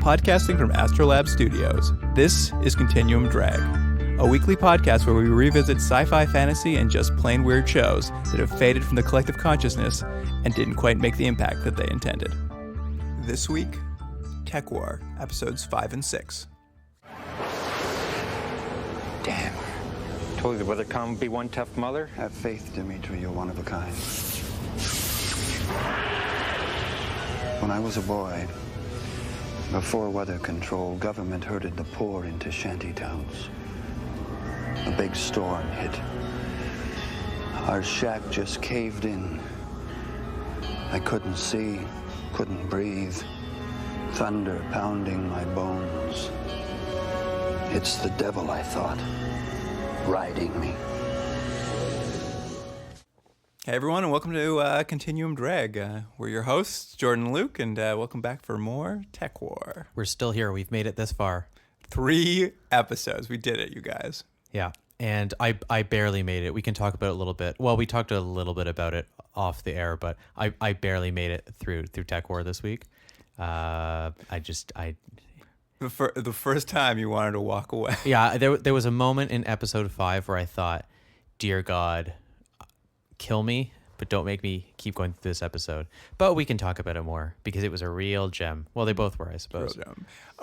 Podcasting from Astrolab Studios, this is Continuum Drag, a weekly podcast where we revisit sci-fi, fantasy, and just plain weird shows that have faded from the collective consciousness and didn't quite make the impact that they intended. This week, Tekwar, episodes 5 and 6. Damn. Told you the WeatherCom would be one tough mother. Have faith, Dimitri, you're one of a kind. When I was a boy, before weather control, government herded the poor into shanty towns. A big storm hit. Our shack just caved in. I couldn't see, couldn't breathe. Thunder pounding my bones. It's the devil, I thought, riding me. Hey everyone, and welcome to Continuum Drag. We're your hosts, Jordan and Luke, and welcome back for more Tekwar. We're still here. We've made it this far. 3 episodes. We did it, you guys. Yeah, and I barely made it. We can talk about it a little bit. Well, we talked a little bit about it off the air, but I barely made it through Tekwar this week. The first time you wanted to walk away. Yeah, there was a moment in episode 5 where I thought, dear God, kill me, but don't make me keep going through this episode. But we can talk about it more because it was a real gem. Well, they both were, I suppose.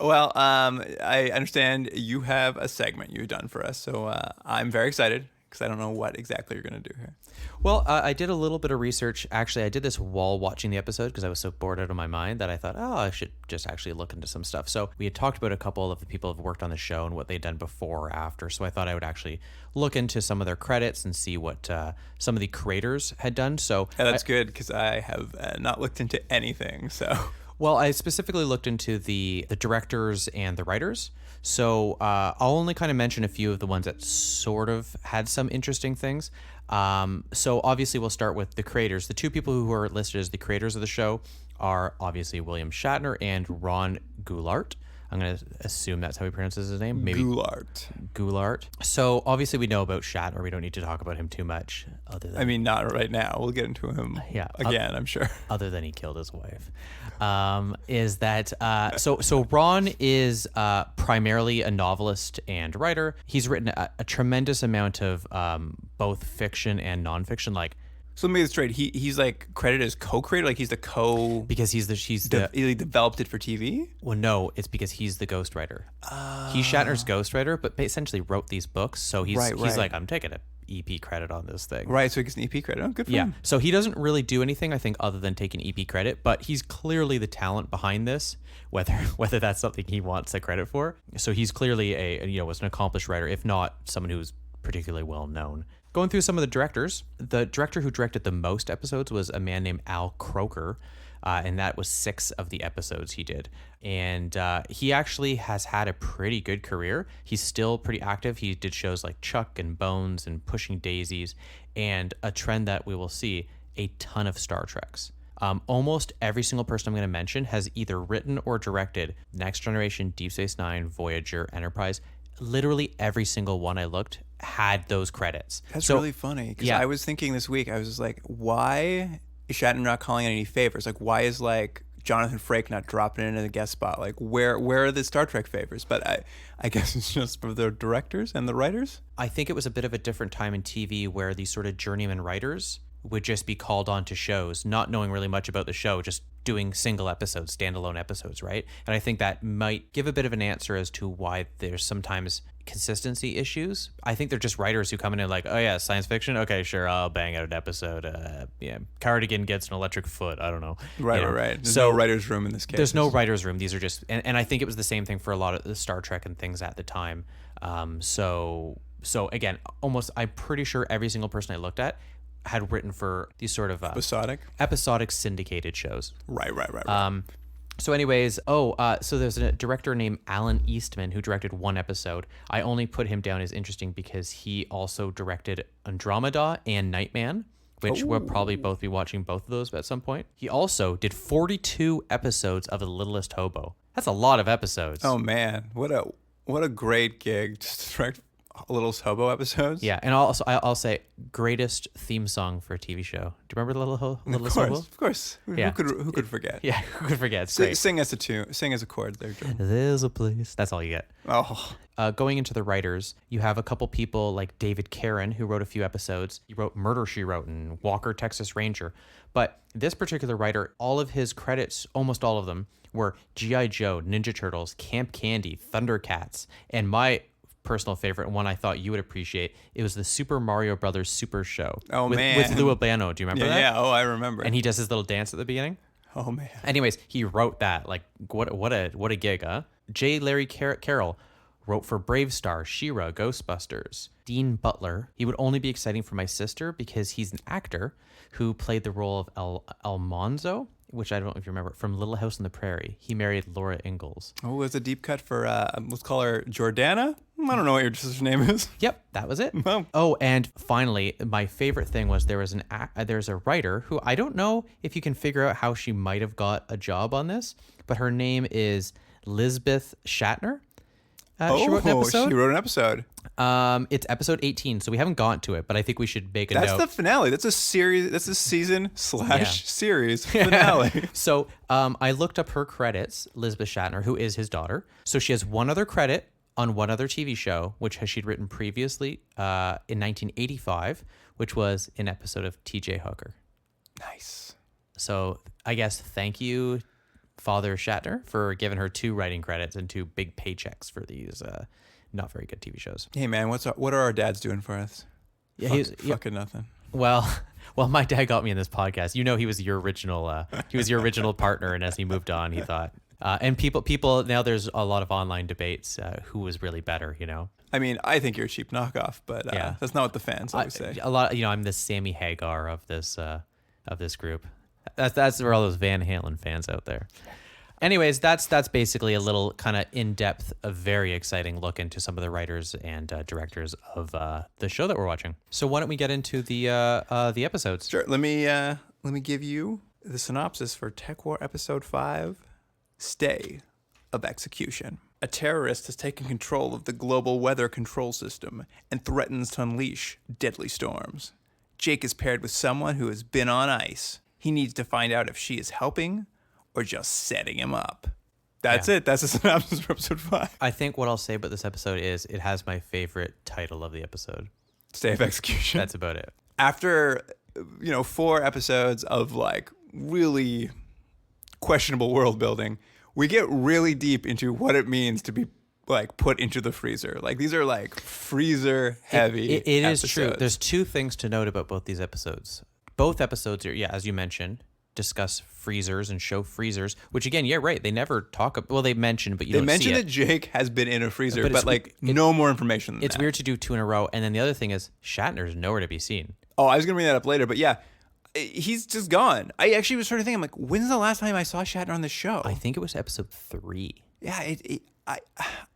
Well, I understand you have a segment you've done for us, so I'm very excited because I don't know what exactly you're going to do here. Well, I did a little bit of research. Actually, I did this while watching the episode because I was so bored out of my mind that I thought, I should just actually look into some stuff. So we had talked about a couple of the people who've worked on the show and what they'd done before or after. So I thought I would actually look into some of their credits and see what some of the creators had done. So yeah, that's good because I have not looked into anything. So. Well, I specifically looked into the directors and the writers. So I'll only kind of mention a few of the ones that sort of had some interesting things. So obviously we'll start with the creators. The 2 people who are listed as the creators of the show are obviously William Shatner and Ron Goulart. I'm going to assume that's how he pronounces his name. Maybe Goulart. So obviously we know about Shatner. We don't need to talk about him too much. Not right now. We'll get into him again, I'm sure. Other than he killed his wife. So Ron is primarily a novelist and writer. He's written a tremendous amount of both fiction and nonfiction, So let me get this straight. He's like credited as co-creator, like he's the because he developed it for TV. Well, no, it's because he's the ghostwriter. He's Shatner's ghostwriter, but essentially wrote these books. So he's like, I'm taking an EP credit on this thing. Right, so he gets an EP credit. Oh, good for him. So he doesn't really do anything, I think, other than take an EP credit. But he's clearly the talent behind this, whether that's something he wants a credit for. So he's clearly was an accomplished writer, if not someone who's particularly well known. Going through some of the directors, the director who directed the most episodes was a man named Al Croker, and that was 6 of the episodes he did. And he actually has had a pretty good career. He's still pretty active. He did shows like Chuck and Bones and Pushing Daisies, and a trend that we will see, a ton of Star Treks. Almost every single person I'm going to mention has either written or directed Next Generation, Deep Space Nine, Voyager, Enterprise. Literally every single one I looked had those credits. That's really funny because I was thinking this week, I was just like, why is Shatner not calling in any favors? Like, why is Jonathan Frakes not dropping in a guest spot? Like, where are the Star Trek favors? But I guess it's just for the directors and the writers. I think it was a bit of a different time in TV where these sort of journeyman writers would just be called on to shows, not knowing really much about the show, just doing single episodes, standalone episodes, right? And I think that might give a bit of an answer as to why there's sometimes consistency issues. I think they're just writers who come in and like, oh yeah, science fiction? Okay, sure, I'll bang out an episode. Cardigan gets an electric foot. I don't know. Right. There's no writer's room in this case. There's no writer's room. These are just, and I think it was the same thing for a lot of the Star Trek and things at the time. So again, I'm pretty sure every single person I looked at had written for these sort of episodic syndicated shows. Right. So anyways, so there's a director named Alan Eastman who directed 1 episode. I only put him down as interesting because he also directed Andromeda and Nightman, which we'll probably both be watching both of those at some point. He also did 42 episodes of The Littlest Hobo. That's a lot of episodes. Oh man, what a great gig, just to direct Little's Hobo episodes. Yeah, and I'll say greatest theme song for a TV show. Do you remember the Littlest Hobo? Of course. Yeah. Who could forget? Yeah, who could forget? It's great. Sing us a tune. Sing us a chord there, Joe. There's a place. That's all you get. Oh, Going into the writers, you have a couple people like David Caron, who wrote a few episodes. He wrote Murder, She Wrote and Walker, Texas Ranger. But this particular writer, all of his credits, almost all of them, were G.I. Joe, Ninja Turtles, Camp Candy, Thundercats, and my personal favorite, one I thought you would appreciate, it was the Super Mario Brothers Super Show. Oh, with, man. With Lou Albano. Do you remember that? yeah. Oh, I remember. And he does his little dance at the beginning. Oh, man. Anyways, he wrote that. Like, what a gig, huh? J. Larry Carroll wrote for Brave Star, She-Ra, Ghostbusters. Dean Butler, he would only be exciting for my sister because he's an actor who played the role of Almanzo, which I don't know if you remember, from Little House on the Prairie. He married Laura Ingalls. Oh, it's a deep cut for, let's call her Jordana? I don't know what your sister's name is. Yep, that was it. Oh. Oh, and finally, my favorite thing was there's a writer who I don't know if you can figure out how she might have got a job on this, but her name is Lisbeth Shatner. She wrote an episode. She wrote an episode. It's episode 18, so we haven't gotten to it, but I think we should make a note. That's the finale. That's a series. That's a season / series finale. So I looked up her credits, Lisbeth Shatner, who is his daughter. So she has one other credit on one other TV show, which she'd written previously in 1985, which was an episode of TJ Hooker. Nice. So I guess thank you, Father Shatner, for giving her 2 writing credits and 2 big paychecks for these not very good TV shows. Hey, man, what are our dads doing for us? Yeah, Fucking nothing. Well, my dad got me in this podcast. You know, he was your original partner, and as he moved on, he thought. And people now there's a lot of online debates who was really better. You know. I mean, I think you're a cheap knockoff, but Yeah. that's not what the fans always say. A lot. I'm the Sammy Hagar of this group. That's for all those Van Halen fans out there. Anyways, that's basically a little kind of in-depth, a very exciting look into some of the writers and directors of the show that we're watching. So why don't we get into the episodes? Sure. Let me give you the synopsis for Tekwar episode 5, Stay of Execution. A terrorist has taken control of the global weather control system and threatens to unleash deadly storms. Jake is paired with someone who has been on ice. He needs to find out if she is helping or just setting him up. That's it. That's the synopsis for episode 5. I think what I'll say about this episode is it has my favorite title of the episode. Stay of Execution. That's about it. After, 4 episodes of like really questionable world building, we get really deep into what it means to be like put into the freezer. Like these are like freezer heavy. It is true. There's 2 things to note about both these episodes. Both episodes are, as you mentioned, discuss freezers and show freezers, which again, right. They never talk. Well, they mention, but you don't see it. They mention that Jake has been in a freezer, but like no more information than that. It's weird to do 2 in a row. And then the other thing is Shatner's nowhere to be seen. Oh, I was going to bring that up later, but yeah, he's just gone. I actually was trying to think, I'm like, when's the last time I saw Shatner on the show? I think it was episode 3. Yeah,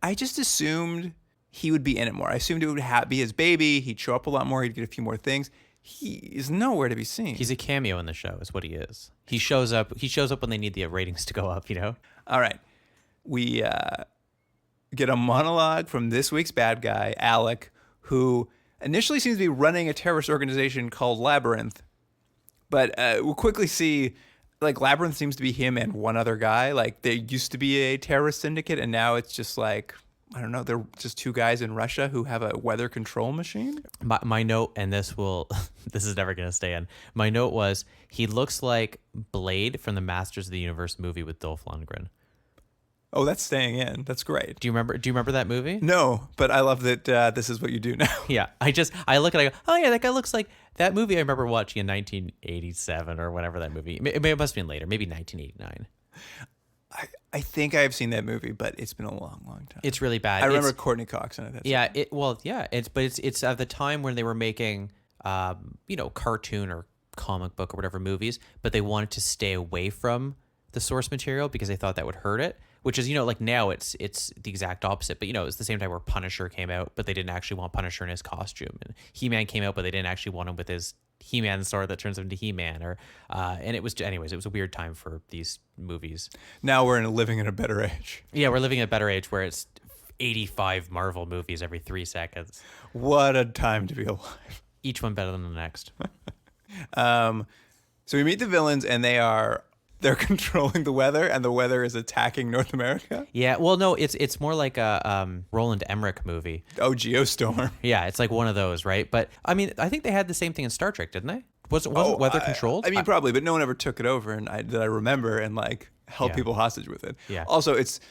I just assumed he would be in it more. I assumed it would be his baby. He'd show up a lot more. He'd get a few more things. He is nowhere to be seen. He's a cameo in the show is what he is. He shows up when they need the ratings to go up, All right. We get a monologue from this week's bad guy, Alec, who initially seems to be running a terrorist organization called Labyrinth. But we'll quickly see, like, Labyrinth seems to be him and one other guy. Like, there used to be a terrorist syndicate, and now it's just like, I don't know, they're just 2 guys in Russia who have a weather control machine. My note, and this is never going to stay in. My note was, he looks like Blade from the Masters of the Universe movie with Dolph Lundgren. Oh, that's staying in. That's great. Do you remember that movie? No, but I love that this is what you do now. Yeah, I look at it, I go, oh yeah, that guy looks like that movie I remember watching in 1987 or whatever that movie. It must have been later, maybe 1989. I think I've seen that movie, but it's been a long, long time. It's really bad. I remember Courtney Cox in it. It's at the time when they were making, cartoon or comic book or whatever movies, but they wanted to stay away from the source material because they thought that would hurt it. Which is, like now it's the exact opposite. But, it's the same time where Punisher came out, but they didn't actually want Punisher in his costume. And He-Man came out, but they didn't actually want him with his He-Man sword that turns him into He-Man. And it was a weird time for these movies. Now we're living in a better age. Yeah, we're living in a better age where it's 85 Marvel movies every 3 seconds. What a time to be alive. Each one better than the next. So we meet the villains, and they're controlling the weather, and the weather is attacking North America. Yeah, well, no, it's more like a Roland Emmerich movie. Oh, Geostorm. Yeah, it's like one of those, right? But I mean, I think they had the same thing in Star Trek, didn't they? Wasn't weather controlled? I mean, probably, but no one ever took it over, and that I remember, and like held Yeah. people hostage with it. Yeah. Also, it's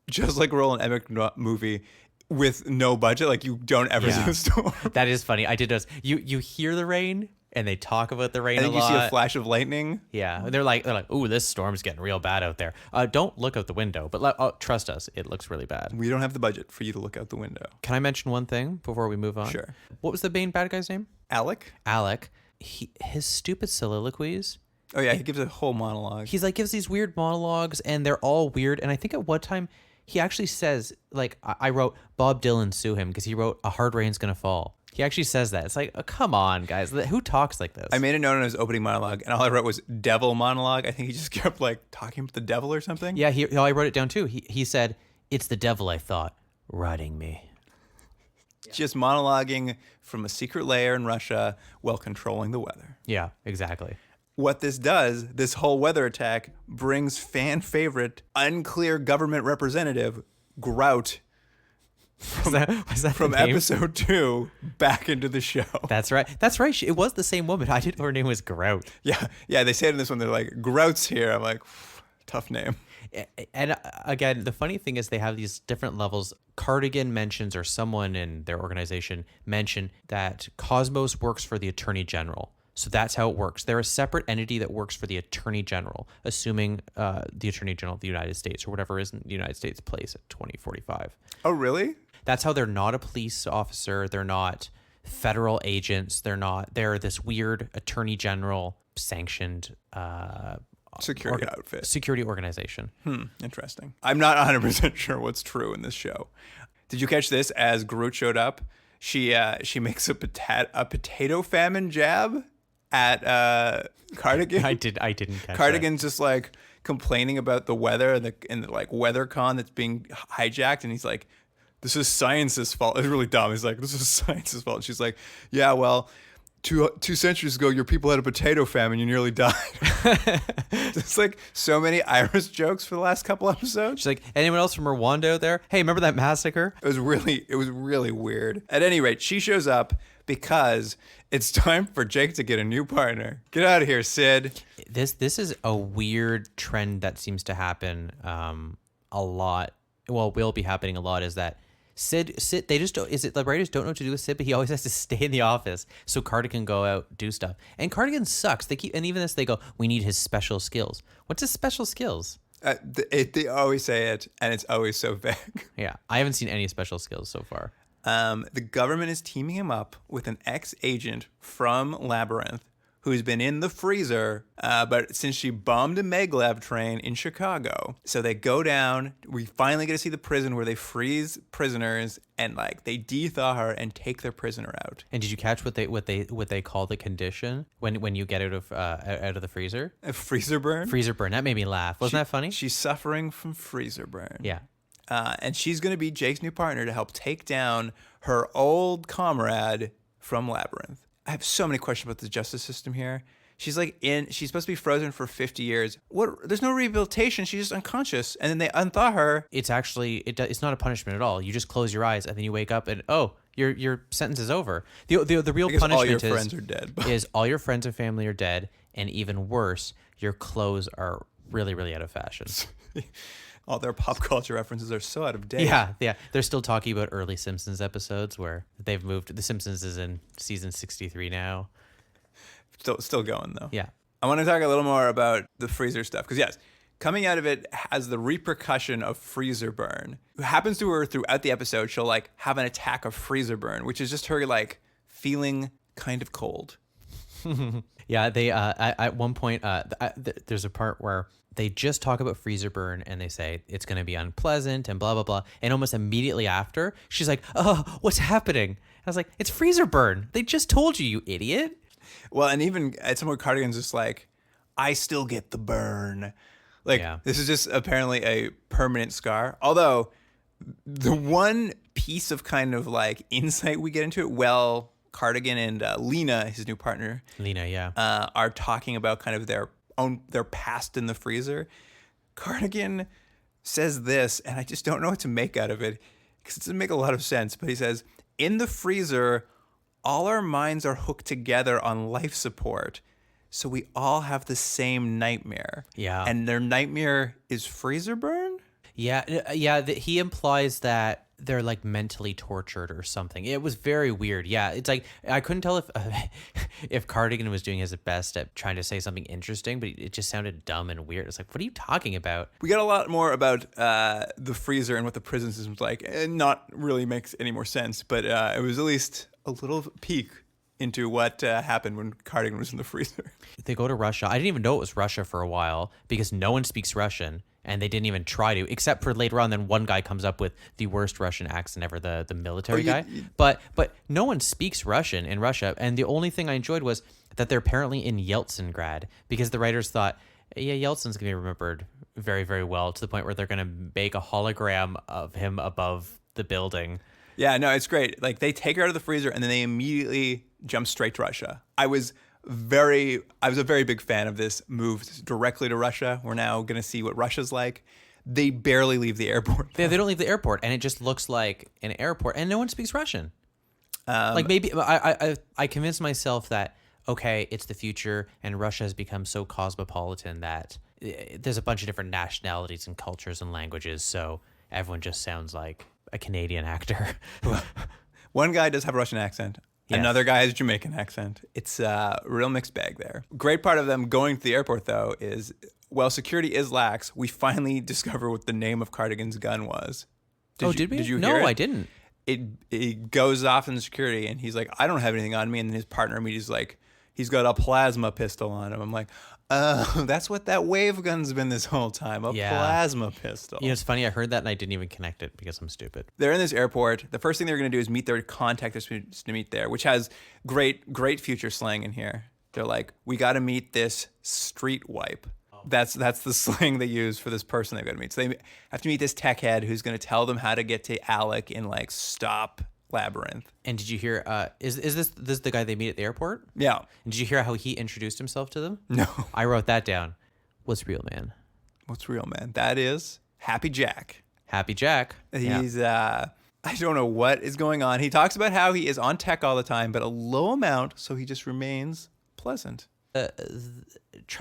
just like a Roland Emmerich movie with no budget. Like you don't ever see Yeah. the storm, That is funny. I did notice. You hear the rain, and they talk about the rain and a then you lot. see a flash of lightning. Yeah, they're like, ooh, this storm's getting real bad out there. Don't look out the window, but trust us, it looks really bad. We don't have the budget for you to look out the window. Can I mention one thing before we move on? Sure. What was the main bad guy's name? Alec. Alec. His stupid soliloquies. Oh yeah, he gives a whole monologue. He's like gives these weird monologues, and they're all weird. And I think at one time he actually says, like, I wrote Bob Dylan sue him because he wrote A Hard Rain's Gonna Fall. He actually says that. It's like, oh, come on, guys. Who talks like this? I made a note on his opening monologue, and all I wrote was "devil monologue." I think he just kept like talking about the devil or something. Yeah, I wrote it down too. He said, "It's the devil, I thought, riding me." Just monologuing from a secret lair in Russia while controlling the weather. Yeah, exactly. What this does, this whole weather attack, brings fan favorite, unclear government representative Grout Was that from the name? episode 2 back into the show. That's right. That's right. It was the same woman. I didn't know her name was Grout. Yeah, they say it in this one. They're like, Grout's here. I'm like, tough name. And again, the funny thing is they have these different levels. Cardigan mentions, or someone in their organization mentioned, that Cosmos works for the Attorney General. So that's how it works. They're a separate entity that works for the Attorney General, assuming the Attorney General of the United States, or whatever is in the United States place at 2045. Oh, really? That's how they're not a police officer. They're not federal agents. They're this weird Attorney General sanctioned Security outfit. security organization. Interesting. I'm not 100% sure what's true in this show. Did you catch this? As Groot showed up, she makes a potato famine jab at Cardigan. I didn't catch Cardigan's just like complaining about the weather and the like WeatherCon that's being hijacked, and he's like, "This is science's fault." It's really dumb. He's like, "This is science's fault." She's like, "Yeah, well, two centuries ago, your people had a potato famine. You nearly died." It's like so many Irish jokes for the last couple episodes. She's like, anyone else from Rwanda out there? Hey, remember that massacre? It was really weird. At any rate, she shows up because it's time for Jake to get a new partner. Get out of here, Sid. This is a weird trend that seems to happen a lot. Well, will be happening a lot, is that Sid, they just don't, is it the writers don't know what to do with Sid, but he always has to stay in the office so Cardigan go out, do stuff. And Cardigan sucks. And even this, they go, we need his special skills. What's his special skills? They always say it, and it's always so vague. Yeah, I haven't seen any special skills so far. The government is teaming him up with an ex-agent from Labyrinth who's been in the freezer, but since she bombed a maglev train in Chicago. So they go down, we finally get to see the prison where they freeze prisoners and like they de-thaw her and take their prisoner out. And did you catch what they call the condition when you get out of the freezer? A freezer burn? Freezer burn. That made me laugh. Wasn't that funny? She's suffering from freezer burn. Yeah. And she's going to be Jake's new partner to help take down her old comrade from Labyrinth. I have so many questions about the justice system here. She's supposed to be frozen for 50 years. There's no rehabilitation. She's just unconscious. And then they unthaw her. It's actually, it's not a punishment at all. You just close your eyes and then you wake up and, your sentence is over. The real I guess punishment all your friends are dead. is all your friends and family are dead. And even worse, your clothes are really, really out of fashion. All their pop culture references are so out of date. Yeah. They're still talking about early Simpsons episodes where they've moved. The Simpsons is in season 63 now. Still going, though. Yeah. I want to talk a little more about the freezer stuff. Because, yes, coming out of it has the repercussion of freezer burn. What happens to her throughout the episode, she'll, like, have an attack of freezer burn, which is just her, like, feeling kind of cold. Yeah, they at one point there's a part where they just talk about freezer burn and they say it's going to be unpleasant and blah blah blah, and almost immediately after she's like, "Oh, what's happening?" I was like, "It's freezer burn. They just told you, you idiot." Well, and even at some point, Cardigan's just like, "I still get the burn." Like, Yeah. This is just apparently a permanent scar. Although The one piece of kind of like insight we get into it, well, Cardigan and Lena, his new partner, Lena, yeah. are talking about kind of their past in the freezer. Cardigan says this, and I just don't know what to make out of it because it doesn't make a lot of sense. But he says, in the freezer, all our minds are hooked together on life support. So we all have the same nightmare. Yeah. And their nightmare is freezer burn? Yeah. He implies that they're like mentally tortured or something. It was very weird. Yeah, it's like I couldn't tell if Cardigan was doing his best at trying to say something interesting, but it just sounded dumb and weird. It's like, what are you talking about? We got a lot more about the freezer and what the prison system's like, and not really makes any more sense, but it was at least a little peek into what happened when Cardigan was in the freezer. They go to Russia. I didn't even know it was Russia for a while because no one speaks Russian. And they didn't even try to, except for later on. Then one guy comes up with the worst Russian accent ever, the military guy. But no one speaks Russian in Russia. And the only thing I enjoyed was that they're apparently in Yeltsingrad because the writers thought, yeah, Yeltsin's going to be remembered very, very well to the point where they're going to make a hologram of him above the building. Yeah, no, it's great. Like they take her out of the freezer and then they immediately jump straight to Russia. I was a very big fan of this move directly to Russia. We're now going to see what Russia's like. They barely leave the airport. They don't leave the airport, and it just looks like an airport, and no one speaks Russian. Like maybe I convinced myself that, okay, it's the future, and Russia has become so cosmopolitan that there's a bunch of different nationalities and cultures and languages, so everyone just sounds like a Canadian actor. One guy does have a Russian accent. Yes. Another guy has a Jamaican accent. It's a real mixed bag there. Great part of them going to the airport, though, is while security is lax, we finally discover what the name of Cardigan's gun was. Did we? Did you No, hear it? I didn't. It goes off in security, and he's like, I don't have anything on me. And then his partner immediately is like, he's got a plasma pistol on him. I'm like, oh, that's what that wave gun's been this whole time, a plasma pistol. You know, it's funny, I heard that and I didn't even connect it because I'm stupid. They're in this airport. The first thing they're going to do is meet their contact that's to meet there, which has great future slang in here. They're like, we got to meet this street wipe. That's the slang they use for this person they've got to meet. So they have to meet this tech head who's going to tell them how to get to Alec in like Stop Labyrinth. And did you hear, is this the guy they meet at the airport? Yeah. And did you hear how he introduced himself to them? No. I wrote that down. What's real, man? What's real, man? That is Happy Jack. Happy Jack. He's, I don't know what is going on. He talks about how he is on tech all the time, but a low amount, so he just remains pleasant.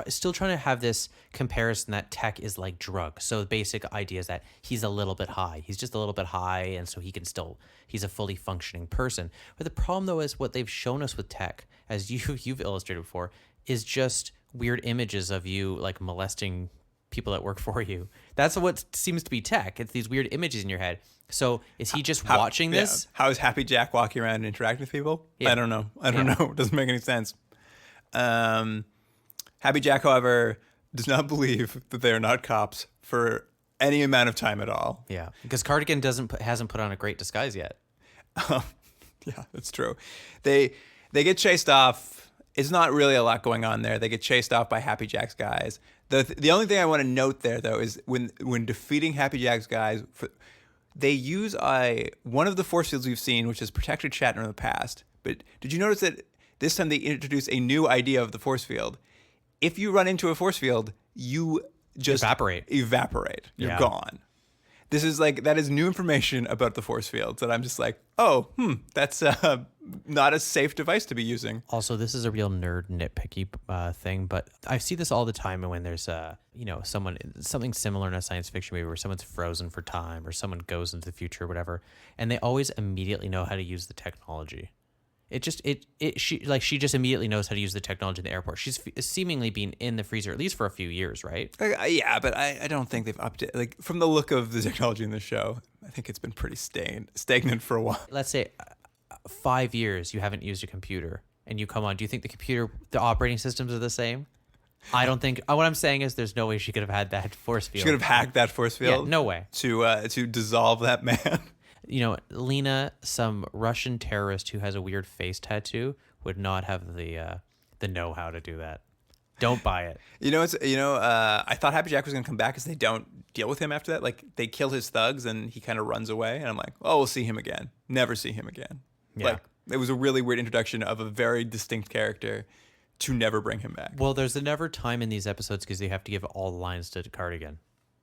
Still trying to have this comparison that tech is like drugs. So the basic idea is that he's a little bit high. He's just a little bit high, and so he's a fully functioning person. But the problem, though, is what they've shown us with tech, as you've illustrated before, is just weird images of you like molesting people that work for you. That's what seems to be tech. It's these weird images in your head. So is he just watching this? Yeah. How is Happy Jack walking around and interacting with people? Yeah. I don't know. I don't know. It doesn't make any sense. Happy Jack, however, does not believe that they are not cops for any amount of time at all. Yeah, because Cardigan hasn't put on a great disguise yet. Yeah, that's true. They get chased off. It's not really a lot going on there. They get chased off by Happy Jack's guys. The only thing I want to note there, though, is when defeating Happy Jack's guys, they use one of the force fields we've seen, which has protected Shatner in the past. But did you notice that this time they introduce a new idea of the force field? If you run into a force field, you just evaporate. You're gone. That is new information about the force fields that I'm just like, that's not a safe device to be using. Also, this is a real nerd nitpicky thing, but I see this all the time when there's something similar in a science fiction movie where someone's frozen for time or someone goes into the future or whatever, and they always immediately know how to use the technology. She just immediately knows how to use the technology in the airport. She's seemingly been in the freezer at least for a few years, right? Yeah, but I don't think they've updated. Like from the look of the technology in the show, I think it's been pretty stagnant for a while. Let's say 5 years you haven't used a computer and you come on. Do you think the operating systems are the same? I don't think. What I'm saying is there's no way she could have had that force field. She could have hacked that force field? Yeah, no way. To dissolve that man. You know, Lena, some Russian terrorist who has a weird face tattoo, would not have the know-how to do that. Don't buy it. I thought Happy Jack was going to come back because they don't deal with him after that. Like, they kill his thugs and he kind of runs away. And I'm like, oh, we'll see him again. Never see him again. Yeah. Like, it was a really weird introduction of a very distinct character to never bring him back. Well, there's never time in these episodes because they have to give all the lines to Cardigan.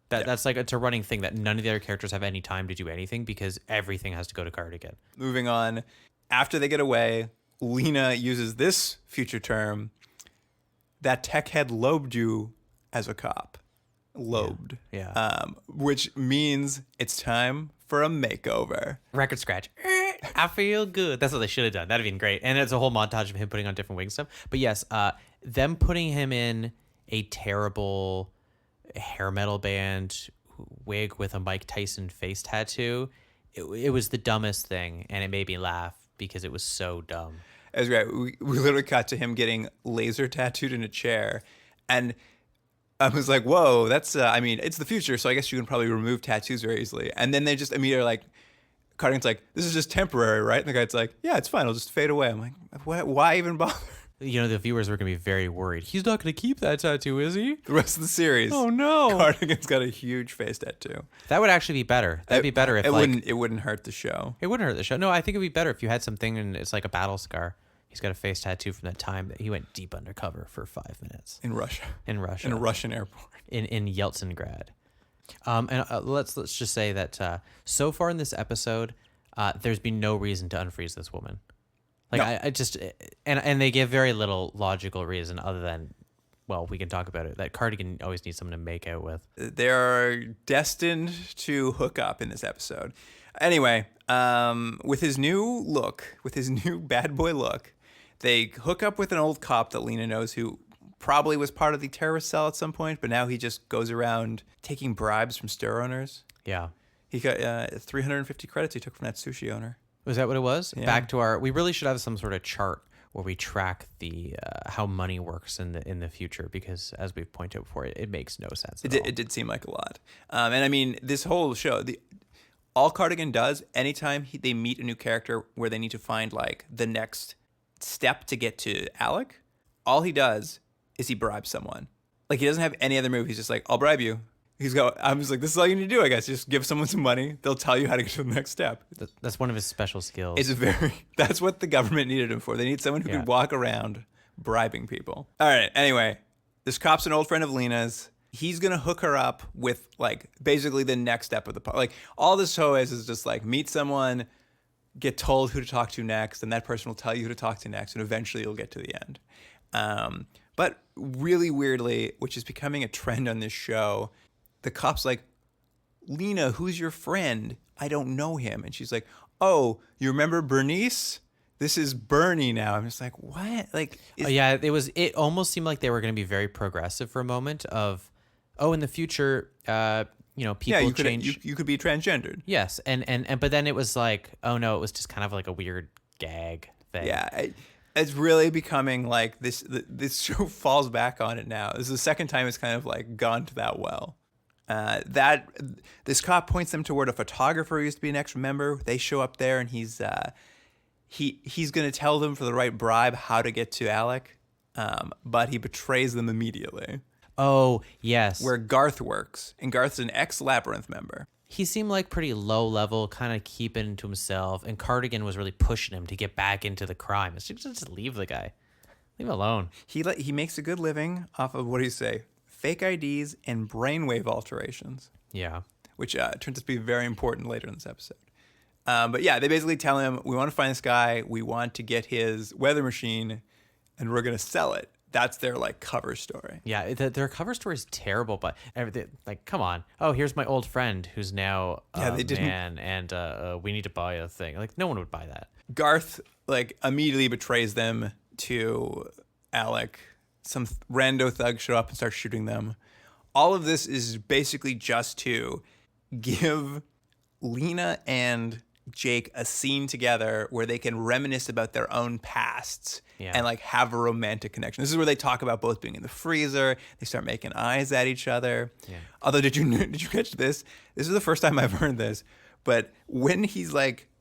That's like, it's a running thing that none of the other characters have any time to do anything because everything has to go to Cardigan. Moving on, after they get away, Lena uses this future term, that tech head lobed you as a cop. Lobed. Yeah. Which means it's time for a makeover. Record scratch. I feel good. That's what they should have done. That'd have been great. And it's a whole montage of him putting on different wing stuff. But yes, them putting him in a terrible hair metal band wig with a Mike Tyson face tattoo, it was the dumbest thing. And it made me laugh because it was so dumb. It was great. We literally cut to him getting laser tattooed in a chair. And I was like, whoa, that's, it's the future, so I guess you can probably remove tattoos very easily. And then they just immediately like, Cardigan's like, this is just temporary, right? And the guy's like, yeah, it's fine. It'll just fade away. I'm like, what? Why even bother? The viewers were going to be very worried. He's not going to keep that tattoo, is he? The rest of the series. Oh, no. Cardigan's got a huge face tattoo. That would actually be better. That'd be better if it wouldn't hurt the show. It wouldn't hurt the show. No, I think it'd be better if you had something and it's like a battle scar. He's got a face tattoo from that time that he went deep undercover for 5 minutes. In Russia. In Russia. In a Russian airport. In Yeltsingrad. Let's just say that so far in this episode, there's been no reason to unfreeze this woman. Like, no. I just and they give very little logical reason other than, well, we can talk about it, that Cardigan always needs someone to make out with. They're destined to hook up in this episode. Anyway, with his new look, with his new bad boy look, they hook up with an old cop that Lena knows who probably was part of the terrorist cell at some point, but now he just goes around taking bribes from store owners. Yeah. He got 350 credits he took from that sushi owner. Was that what it was? Yeah. Back to we really should have some sort of chart where we track the how money works in the future, because as we've pointed out before, it makes no sense at all. It did seem like a lot. And I mean, this whole show, all Cardigan does, anytime they meet a new character where they need to find like the next step to get to Alec, all he does is he bribes someone. Like, he doesn't have any other move. He's just like, I'll bribe you. I'm just like, this is all you need to do, I guess. Just give someone some money. They'll tell you how to get to the next step. That's one of his special skills. That's what the government needed him for. They need someone who can walk around bribing people. All right. Anyway, this cop's an old friend of Lena's. He's going to hook her up with like basically the next step of the like all this show is just like meet someone, get told who to talk to next, and that person will tell you who to talk to next, and eventually you'll get to the end. But really weirdly, which is becoming a trend on this show, the cop's like, Lena, who's your friend? I don't know him. And she's like, oh, you remember Bernice? This is Bernie now. I'm just like, what? Like, it almost seemed like they were going to be very progressive for a moment of, in the future, people change. You could be transgendered. Yes. But then it was like, oh no, it was just kind of like a weird gag thing. Yeah. It's really becoming like this show falls back on it now. This is the second time it's kind of like gone to that well. That this cop points them toward a photographer who used to be an extra member. They show up there and he's going to tell them for the right bribe how to get to Alec, but he betrays them immediately. Oh, yes. Where Garth works, and Garth's an ex-Labyrinth member. He seemed like pretty low level, kind of keeping to himself, and Cardigan was really pushing him to get back into the crime. It's just leave the guy. Leave him alone. He makes a good living off of, what do you say, fake IDs and brainwave alterations. Yeah. Which turns out to be very important later in this episode. But yeah, they basically tell him, we want to find this guy, we want to get his weather machine, and we're going to sell it. That's their like cover story. Yeah, their cover story is terrible, but like, come on. Oh, here's my old friend who's now a man, and we need to buy a thing. Like, no one would buy that. Garth like immediately betrays them to Alec. Some rando thugs show up and start shooting them. All of this is basically just to give Lena and Jake a scene together where they can reminisce about their own pasts and like have a romantic connection. This is where they talk about both being in the freezer. They start making eyes at each other. Yeah. Although, did you catch this? This is the first time I've heard this. But when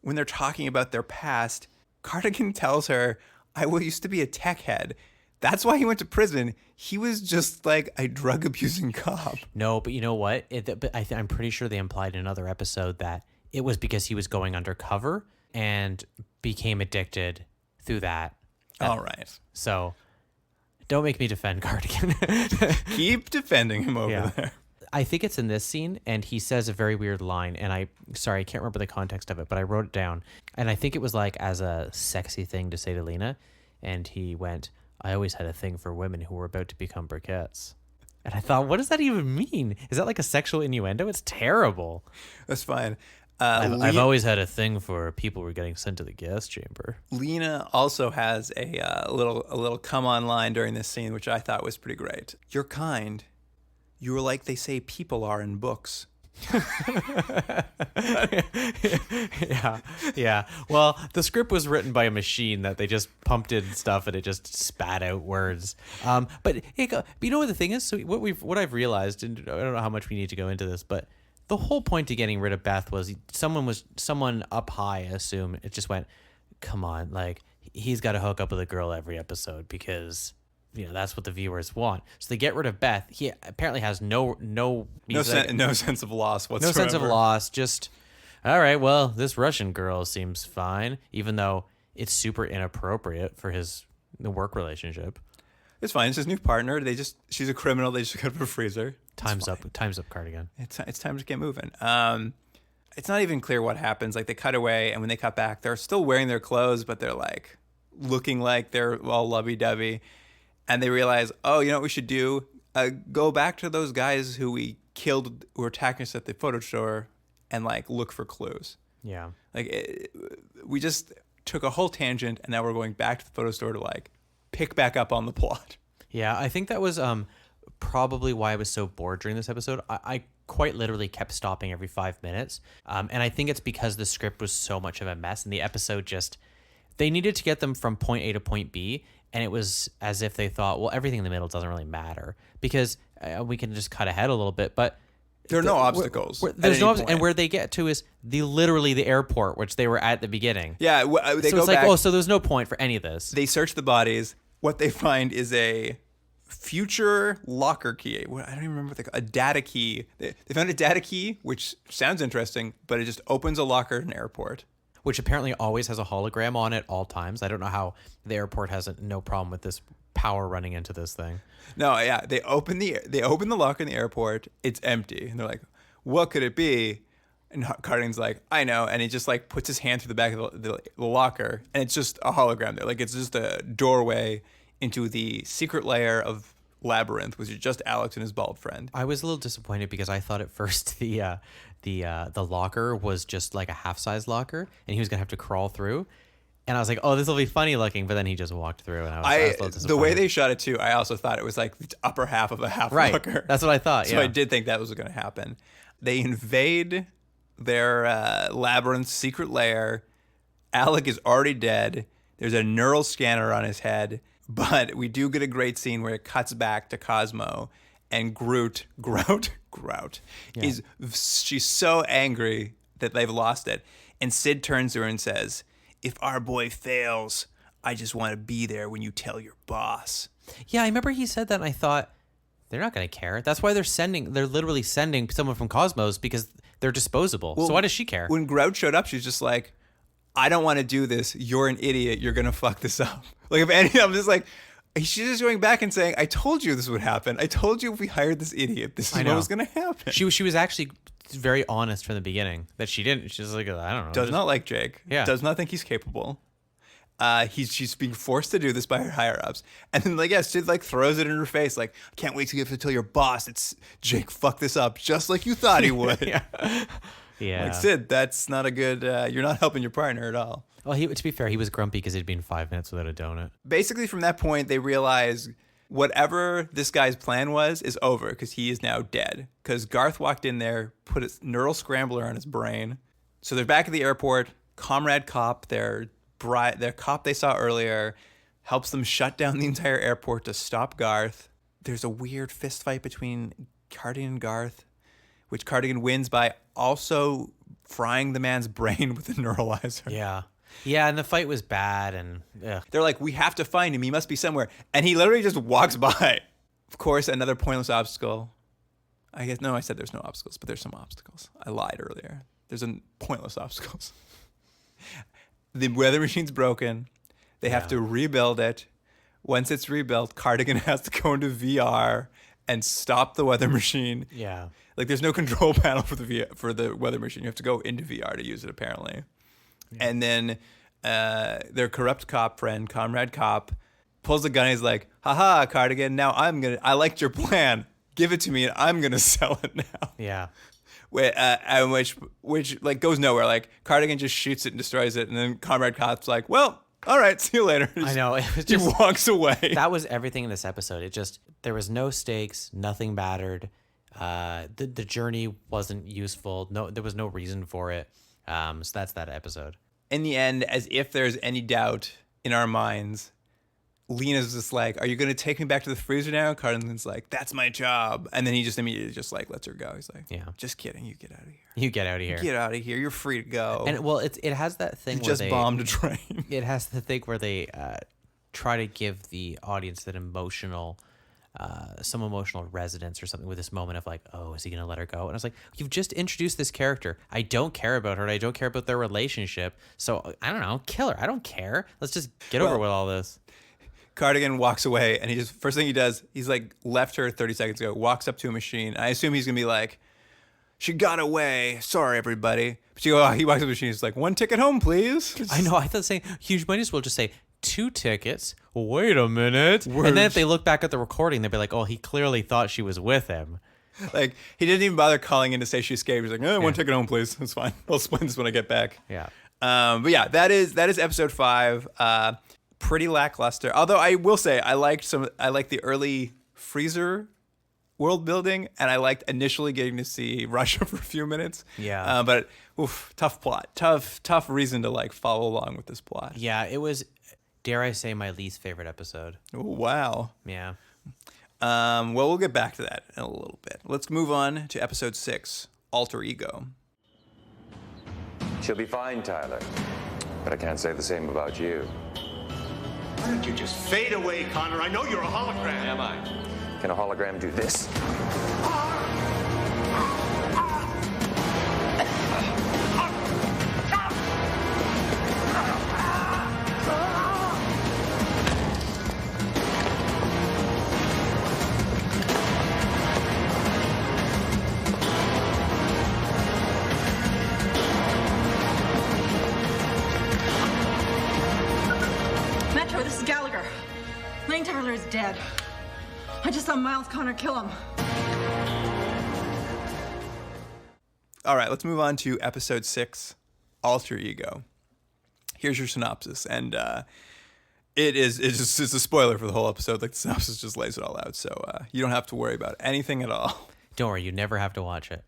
they're talking about their past, Cardigan tells her, I used to be a tech head. That's why he went to prison. He was just like a drug abusing cop. No, but you know what? I'm pretty sure they implied in another episode that it was because he was going undercover and became addicted through that. All right. So don't make me defend Cardigan. Keep defending him over there. I think it's in this scene, and he says a very weird line, and I can't remember the context of it, but I wrote it down. And I think it was like as a sexy thing to say to Lena, and he went, I always had a thing for women who were about to become briquettes. And I thought, what does that even mean? Is that like a sexual innuendo? It's terrible. That's fine. I've always had a thing for people who were getting sent to the gas chamber. Lena also has a little come on line during this scene, which I thought was pretty great. You're kind. You were like they say people are in books. Yeah. Well, the script was written by a machine that they just pumped in stuff and it just spat out words. But you know what the thing is? So what I've realized, and I don't know how much we need to go into this, but the whole point of getting rid of Beth was someone up high, I assume. It just went, come on, like he's got to hook up with a girl every episode because that's what the viewers want. So they get rid of Beth. He apparently has no sense of loss whatsoever. No sense of loss. Just, all right, well, this Russian girl seems fine, even though it's super inappropriate for the work relationship. It's fine. It's his new partner. She's a criminal. They just got her freezer. Time's up, Cardigan. It's time to get moving. It's not even clear what happens. Like they cut away, and when they cut back, they're still wearing their clothes, but they're like looking like they're all lovey-dovey. And they realize, oh, you know what we should do? Go back to those guys who we killed, who were attacking us at the photo store, and like look for clues. Yeah. Like we just took a whole tangent, and now we're going back to the photo store to like pick back up on the plot. Yeah, I think that was probably why I was so bored during this episode. I quite literally kept stopping every 5 minutes. And I think it's because the script was so much of a mess, and the episode they needed to get them from point A to point B. And it was as if they thought, well, everything in the middle doesn't really matter because we can just cut ahead a little bit. But there are no obstacles. There's no obstacles. And where they get to is literally the airport, which they were at the beginning. Yeah. So it's like, so there's no point for any of this. They search the bodies. What they find is a future locker key. I don't even remember what they call a data key. They found a data key, which sounds interesting, but it just opens a locker in an airport. Which apparently always has a hologram on at all times. I don't know how the airport has no problem with this power running into this thing. No, yeah, they open the locker in the airport. It's empty, and they're like, "What could it be?" And Cardigan's like, "I know," and he just like puts his hand through the back of the locker, and it's just a hologram there. Like it's just a doorway into the secret layer of Labyrinth, which is just Alex and his bald friend. I was a little disappointed because I thought at first the locker was just like a half-size locker, and he was gonna have to crawl through. And I was like, "Oh, this will be funny looking," but then he just walked through, and I was a little disappointed. The way they shot it too, I also thought it was like the upper half of a half locker. That's what I thought. So yeah. I did think that was going to happen. They invade their Labyrinth secret lair. Alec is already dead. There's a neural scanner on his head. But we do get a great scene where it cuts back to Cosmo, and Grout, Yeah. she's so angry that they've lost it. And Sid turns to her and says, "If our boy fails, I just want to be there when you tell your boss." Yeah, I remember he said that, and I thought, they're not going to care. That's why they're literally sending someone from Cosmos because they're disposable. Well, so why does she care? When Grout showed up, she's just like, "I don't want to do this. You're an idiot. You're going to fuck this up." Like, if any, I'm just like, she's just going back and saying, "I told you this would happen. I told you if we hired this idiot, this is what was going to happen." She was actually very honest from the beginning that she didn't. She's like, I don't know. Does not like Jake. Yeah. Does not think he's capable. She's being forced to do this by her higher ups. And then Sid throws it in her face. Like, "I can't wait to get to tell your boss it's Jake fucked this up just like you thought he would." Yeah. Like, Sid, that's not a good, you're not helping your partner at all. Well, to be fair, he was grumpy because he'd been 5 minutes without a donut. Basically, from that point, they realize whatever this guy's plan was is over because he is now dead. Because Garth walked in there, put a neural scrambler on his brain. So they're back at the airport. Comrade Cop, their cop they saw earlier, helps them shut down the entire airport to stop Garth. There's a weird fist fight between Cardigan and Garth, which Cardigan wins by also frying the man's brain with a neuralizer. Yeah. Yeah, and the fight was bad, and They're like, we have to find him. He must be somewhere. And he literally just walks by. Of course, another pointless obstacle. I guess, no, I said there's no obstacles, but there's some obstacles. I lied earlier. There's pointless obstacles. The weather machine's broken. They have to rebuild it. Once it's rebuilt, Cardigan has to go into VR and stop the weather machine. yeah. Like, there's no control panel for the weather machine. You have to go into VR to use it, apparently. Yeah. And then their corrupt cop friend, Comrade Cop, pulls the gun and he's like, haha, Cardigan, now I liked your plan. Give it to me and I'm going to sell it now. Yeah. Which like goes nowhere. Like, Cardigan just shoots it and destroys it. And then Comrade Cop's like, well, all right, see you later. I know. It was he walks away. That was everything in this episode. There was no stakes, nothing mattered. The journey wasn't useful. No, there was no reason for it. So that's that episode. In the end, as if there's any doubt in our minds, Lena's just like, are you going to take me back to the freezer now? Cardigan's like, that's my job. And then he just immediately just like lets her go. He's like, yeah, just kidding. You get out of here. You get out of here. Get out of here. You're free to go. And well, it has that thing you where just bombed a train. It has the thing where they try to give the audience that some emotional resonance or something with this moment of like, oh, is he going to let her go? And I was like, you've just introduced this character. I don't care about her. I don't care about their relationship. So I don't know, kill her. I don't care. Let's just get over with all this. Cardigan walks away and first thing he does, he's like left her 30 seconds ago, walks up to a machine. I assume he's going to be like, she got away. Sorry, everybody. But he walks up to the machine. He's like, one ticket home, please. I know. I thought saying, you might as well just say 2 tickets. Wait a minute. And then if they look back at the recording, they'll be like, oh, he clearly thought she was with him. Like, he didn't even bother calling in to say she escaped. He's like, one ticket home, please. That's fine. I'll explain this when I get back. Yeah. But yeah, that is episode 5. Pretty lackluster. Although I will say I liked the early freezer world building, and I liked initially getting to see Russia for a few minutes. Yeah. But tough plot. Tough reason to like follow along with this plot. Yeah, it was, dare I say, my least favorite episode. Ooh, wow. Yeah. Well, we'll get back to that in a little bit. Let's move on to episode 6, Alter Ego. She'll be fine, Tyler. But I can't say the same about you. Why don't you just fade away, Connor? I know you're a hologram. Am I? Can a hologram do this? Metro, this is Gallagher. Lane Tyler is dead. I just saw Miles Connor kill him. All right, let's move on to episode 6, Alter Ego. Here's your synopsis, and it's a spoiler for the whole episode. Like, the synopsis just lays it all out, so you don't have to worry about anything at all. Don't worry, you never have to watch it.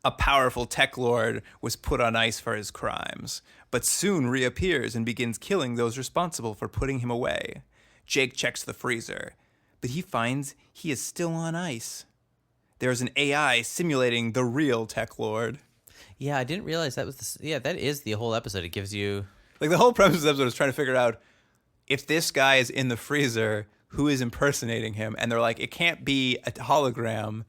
A powerful tech lord was put on ice for his crimes, but soon reappears and begins killing those responsible for putting him away. Jake checks the freezer, but he finds he is still on ice. There's an AI simulating the real tech lord. Yeah, I didn't realize that was that is the whole episode. It gives you like the whole premise of the episode is trying to figure out if this guy is in the freezer, who is impersonating him, and they're like, it can't be a hologram.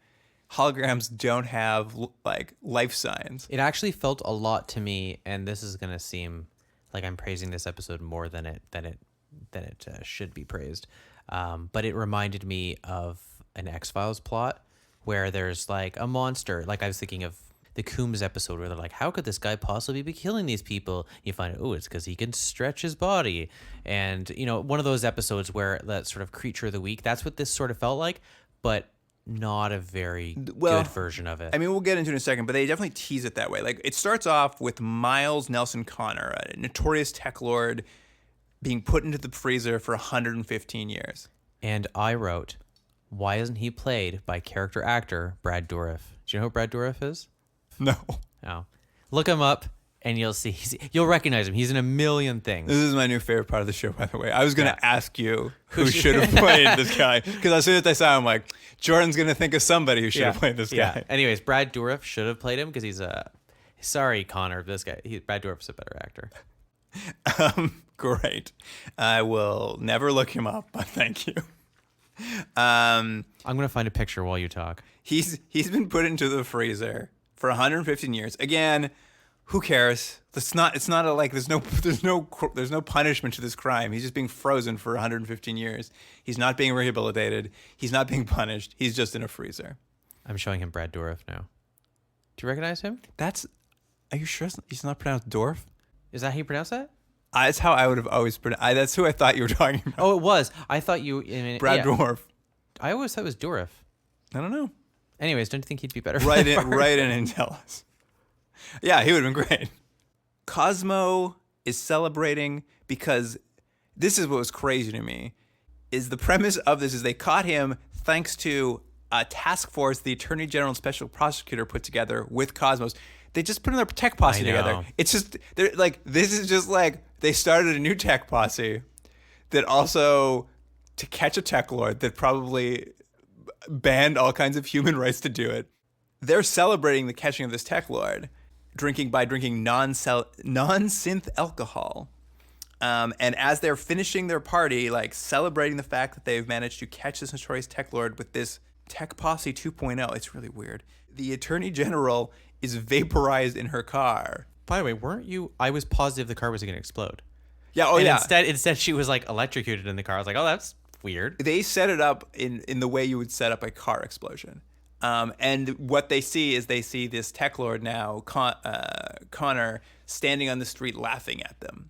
Holograms don't have like life signs. It actually felt a lot to me, and this is gonna seem like I'm praising this episode more than it should be praised. But it reminded me of an X-Files plot where there's like a monster. Like I was thinking of the Coombs episode where they're like, how could this guy possibly be killing these people? You find out, it's because he can stretch his body. And, one of those episodes where that sort of creature of the week, that's what this sort of felt like, but not a very good version of it. I mean, we'll get into it in a second, but they definitely tease it that way. Like, it starts off with Miles Nelson Connor, a notorious tech lord, being put into the freezer for 115 years. And I wrote, why isn't he played by character actor Brad Dourif? Do you know who Brad Dourif is? No. Oh. Look him up, and you'll see. You'll recognize him. He's in a million things. This is my new favorite part of the show, by the way. I was going to ask you who should have played this guy, because as soon as I saw him, I'm like, Jordan's going to think of somebody who should have played this guy. Anyways, Brad Dourif should have played him because he's a... Sorry, Connor, this guy. Brad Dourif's a better actor. Great. I will never look him up, but thank you. I'm gonna find a picture while you talk. He's been put into the freezer for 115 years. Again, who cares? It's not there's no punishment to this crime. He's just being frozen for 115 years. He's not being rehabilitated. He's not being punished. He's just in a freezer. I'm showing him Brad Dourif now. Do you recognize him? Are you sure he's not pronounced Dorf? Is that how you pronounce that? That's how I would have always pronounced. That's who I thought you were talking about. Oh, it was. I thought you. Brad Dourif. I always thought it was Dourif. I don't know. Anyways, don't you think he'd be better? Write in and tell us. Yeah, he would have been great. Cosmo is celebrating because this is what was crazy to me. Is the premise of this is they caught him thanks to a task force the Attorney General and Special Prosecutor put together with Cosmos. They just put in their tech posse together. It's just they're like this is just like they started a new tech posse that also to catch a tech lord that probably banned all kinds of human rights to do it. They're celebrating the catching of this tech lord drinking non-synth alcohol. And as they're finishing their party, like celebrating the fact that they've managed to catch this notorious tech lord with this tech posse 2.0, it's really weird. The Attorney General is vaporized in her car. By the way, weren't you? I was positive the car was going to explode. Yeah. Oh, and yeah. Instead, she was like electrocuted in the car. I was like, oh, that's weird. They set it up in the way you would set up a car explosion. And what they see is they see this tech lord now, Connor, standing on the street laughing at them.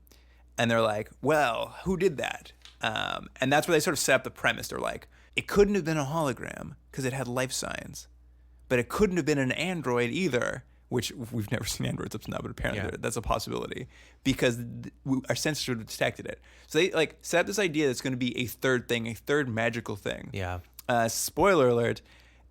And they're like, well, who did that? And that's where they sort of set up the premise. They're like, it couldn't have been a hologram because it had life signs. But it couldn't have been an android either, which we've never seen androids up to now, but apparently that's a possibility because our sensors would have detected it. So they like set up this idea that's going to be a third thing, a third magical thing. Yeah. Spoiler alert,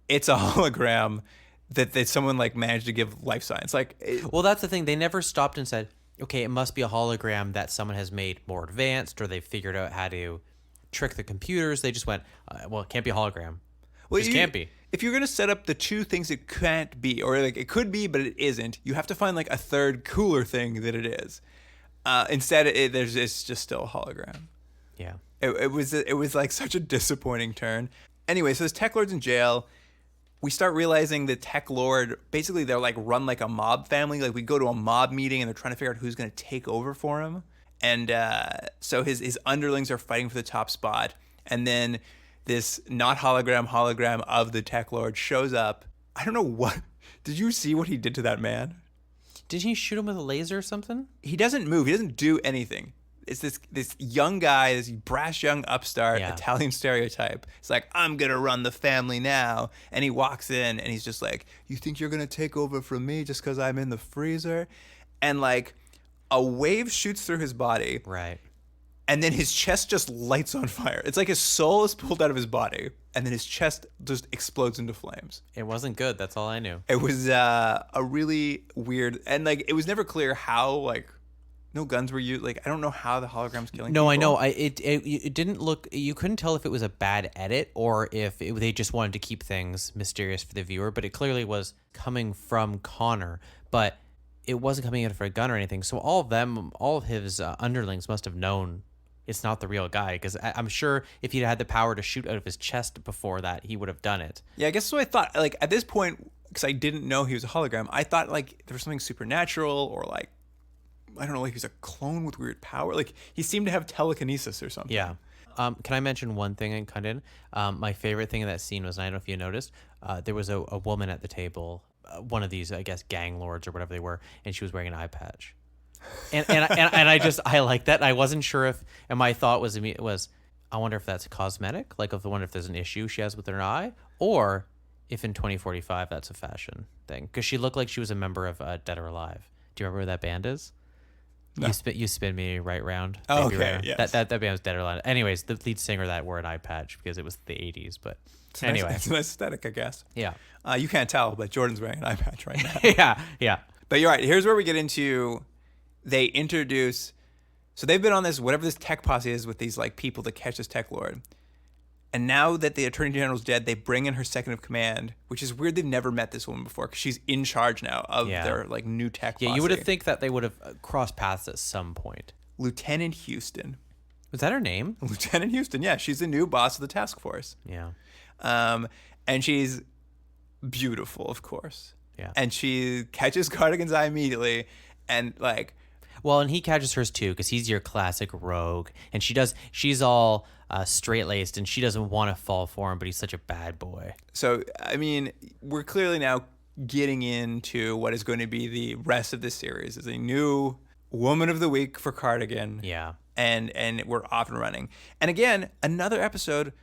it's a hologram that someone like managed to give life signs. Well, that's the thing. They never stopped and said, okay, it must be a hologram that someone has made more advanced or they figured out how to trick the computers. They just went, well, it can't be a hologram. Well, it can't be. If you're going to set up the two things it can't be, or like it could be, but it isn't, you have to find like a third cooler thing that it is. Instead, it's just still a hologram. Yeah. It was like such a disappointing turn. Anyway, so this tech lord's in jail. We start realizing the tech lord, basically they're like run like a mob family. Like we go to a mob meeting and they're trying to figure out who's going to take over for him. And so his underlings are fighting for the top spot. And then this not hologram of the tech lord shows up. I don't know what. Did you see what he did to that man? Did he shoot him with a laser or something? He doesn't move. He doesn't do anything. It's this young guy, this brash young upstart, Italian stereotype. It's like, I'm going to run the family now. And he walks in and he's just like, you think you're going to take over from me just because I'm in the freezer? And like a wave shoots through his body. Right. And then his chest just lights on fire. It's like his soul is pulled out of his body. And then his chest just explodes into flames. It wasn't good. That's all I knew. It was a really weird. And like, it was never clear how, like, no guns were used. Like, I don't know how the hologram's killing people. No, I know. It didn't look. You couldn't tell if it was a bad edit or if they just wanted to keep things mysterious for the viewer. But it clearly was coming from Connor. But it wasn't coming out for a gun or anything. So all of his underlings must have known it's not the real guy. Because I'm sure if he'd had the power to shoot out of his chest before that, he would have done it. Yeah, I guess so. I thought, like, at this point, because I didn't know he was a hologram, I thought, like, there was something supernatural or, like, I don't know, like he was a clone with weird power. Like he seemed to have telekinesis or something. Yeah. Can I mention one thing and cut in? My favorite thing in that scene was, and I don't know if you noticed, there was a woman at the table, one of these, I guess, gang lords or whatever they were, and she was wearing an eye patch. And I like that. I wasn't sure if, and my thought was, I wonder if that's cosmetic, like I wonder if there's an issue she has with her eye, or if in 2045 that's a fashion thing, because she looked like she was a member of Dead or Alive. Do you remember where that band is? No. You spin me right round. Oh, okay. Round. Yes. That band was Dead or Alive. Anyways, the lead singer that wore an eye patch because it was the 80s. But anyway, it's a nice aesthetic, I guess. Yeah. You can't tell, but Jordan's wearing an eye patch right now. Yeah. But you're right. Here's where we get into. They introduce. So they've been on this whatever this tech posse is with these like people to catch this tech lord. And now that the Attorney General's dead, they bring in her second of command, which is weird. They've never met this woman before because she's in charge now of their like new tech posse. Yeah, you would have think that they would have crossed paths at some point. Lieutenant Houston. Was that her name? Lieutenant Houston, yeah. She's the new boss of the task force. Yeah. And she's beautiful, of course. Yeah. And she catches Cardigan's eye immediately and like... Well, and he catches hers too because he's your classic rogue. And she's all straight-laced and she doesn't want to fall for him, but he's such a bad boy. So, I mean, we're clearly now getting into what is going to be the rest of this series as a new Woman of the Week for Cardigan. Yeah. And we're off and running. And again, another episode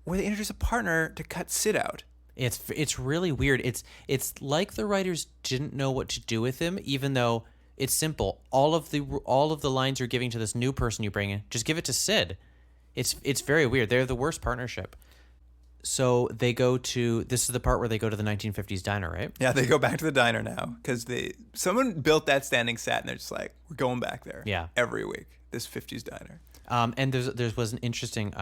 where they introduce a partner to cut Sid out. It's really weird. It's like the writers didn't know what to do with him, even though it's simple. All of the lines you're giving to this new person you bring in, just give it to Sid. It's very weird. They're the worst partnership. So they go to, this is the part where they go to the 1950s diner, right? Yeah, they go back to the diner now because someone built that standing set and they're just like, we're going back there. Yeah. Every week, this 50s diner. And there was an interesting.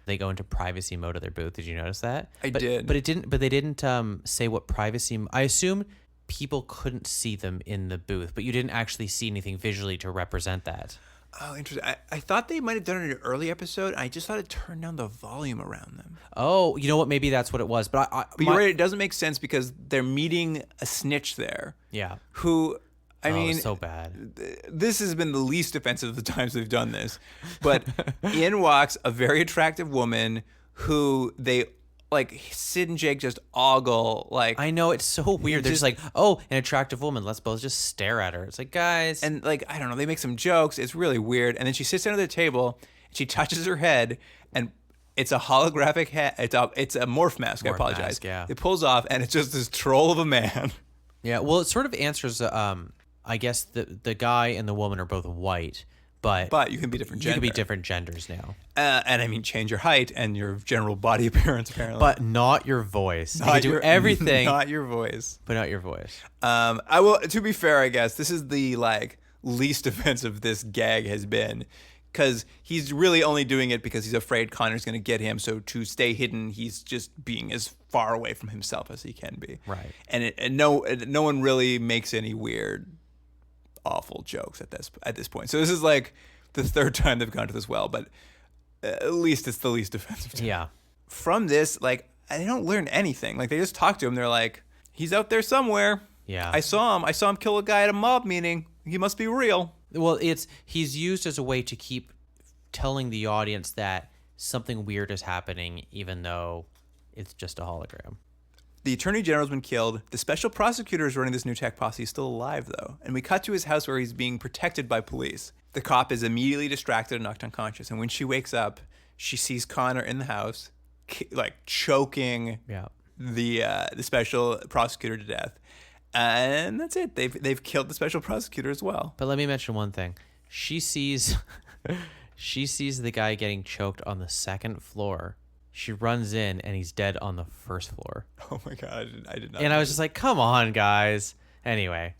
They go into privacy mode of their booth. Did you notice that? I did. But it didn't. But they didn't say what privacy. I assume people couldn't see them in the booth, but you didn't actually see anything visually to represent that. Oh, interesting. I thought they might have done it in an early episode. I just thought it turned down the volume around them. Oh, you know what? Maybe that's what it was. But But you're right. It doesn't make sense because they're meeting a snitch there. Yeah. Who, I mean, so bad. This has been the least offensive of the times they've done this. But in walks a very attractive woman who they, like, Sid and Jake just ogle. Like, I know, it's so weird. They're just like, oh, an attractive woman. Let's both just stare at her. It's like, guys. And, like, I don't know. They make some jokes. It's really weird. And then she sits down at the table. And she touches her head. And it's a holographic head. It's a morph mask. I apologize. Mask, yeah. It pulls off. And it's just this troll of a man. Yeah, well, it sort of answers, I guess the guy and the woman are both white, but you can be different You gender. can be different genders now. And I mean, change your height and your general body appearance, apparently. But not your voice. You can do everything. Not your voice. But not your voice. I will. To be fair, I guess this is the least offensive this gag has been, because he's really only doing it because he's afraid Connor's going to get him. So to stay hidden, he's just being as far away from himself as he can be. Right. And no one really makes any weird, awful jokes at this point. So this is like the third time they've gone to this well, but at least it's the least offensive time. Yeah. From this, they don't learn anything. Like, they just talk to him. They're like, he's out there somewhere. Yeah. I saw him kill a guy at a mob meeting. He must be real. Well, he's used as a way to keep telling the audience that something weird is happening, even though it's just a hologram. The Attorney General's been killed. The special prosecutor is running this new tech posse. He's still alive, though. And we cut to his house where he's being protected by police. The cop is immediately distracted and knocked unconscious. And when she wakes up, she sees Connor in the house, choking the special prosecutor to death. And that's it. They've killed the special prosecutor as well. But let me mention one thing. She sees the guy getting choked on the second floor. She runs in and he's dead on the first floor. Oh my God, I did not. And I was just like, come on, guys. Anyway,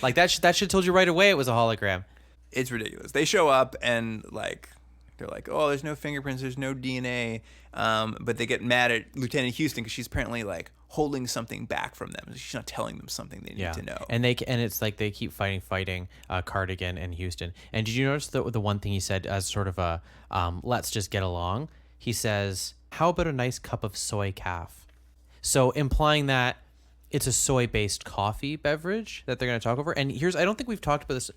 that should told you right away it was a hologram. It's ridiculous. They show up and they're like, oh, there's no fingerprints, there's no DNA. But they get mad at Lieutenant Houston because she's apparently holding something back from them. She's not telling them something they need to know. And it's like they keep fighting Cardigan and Houston. And did you notice the one thing he said as sort of a let's just get along? He says, how about a nice cup of soy calf? So implying that it's a soy-based coffee beverage that they're going to talk over. And I don't think we've talked about this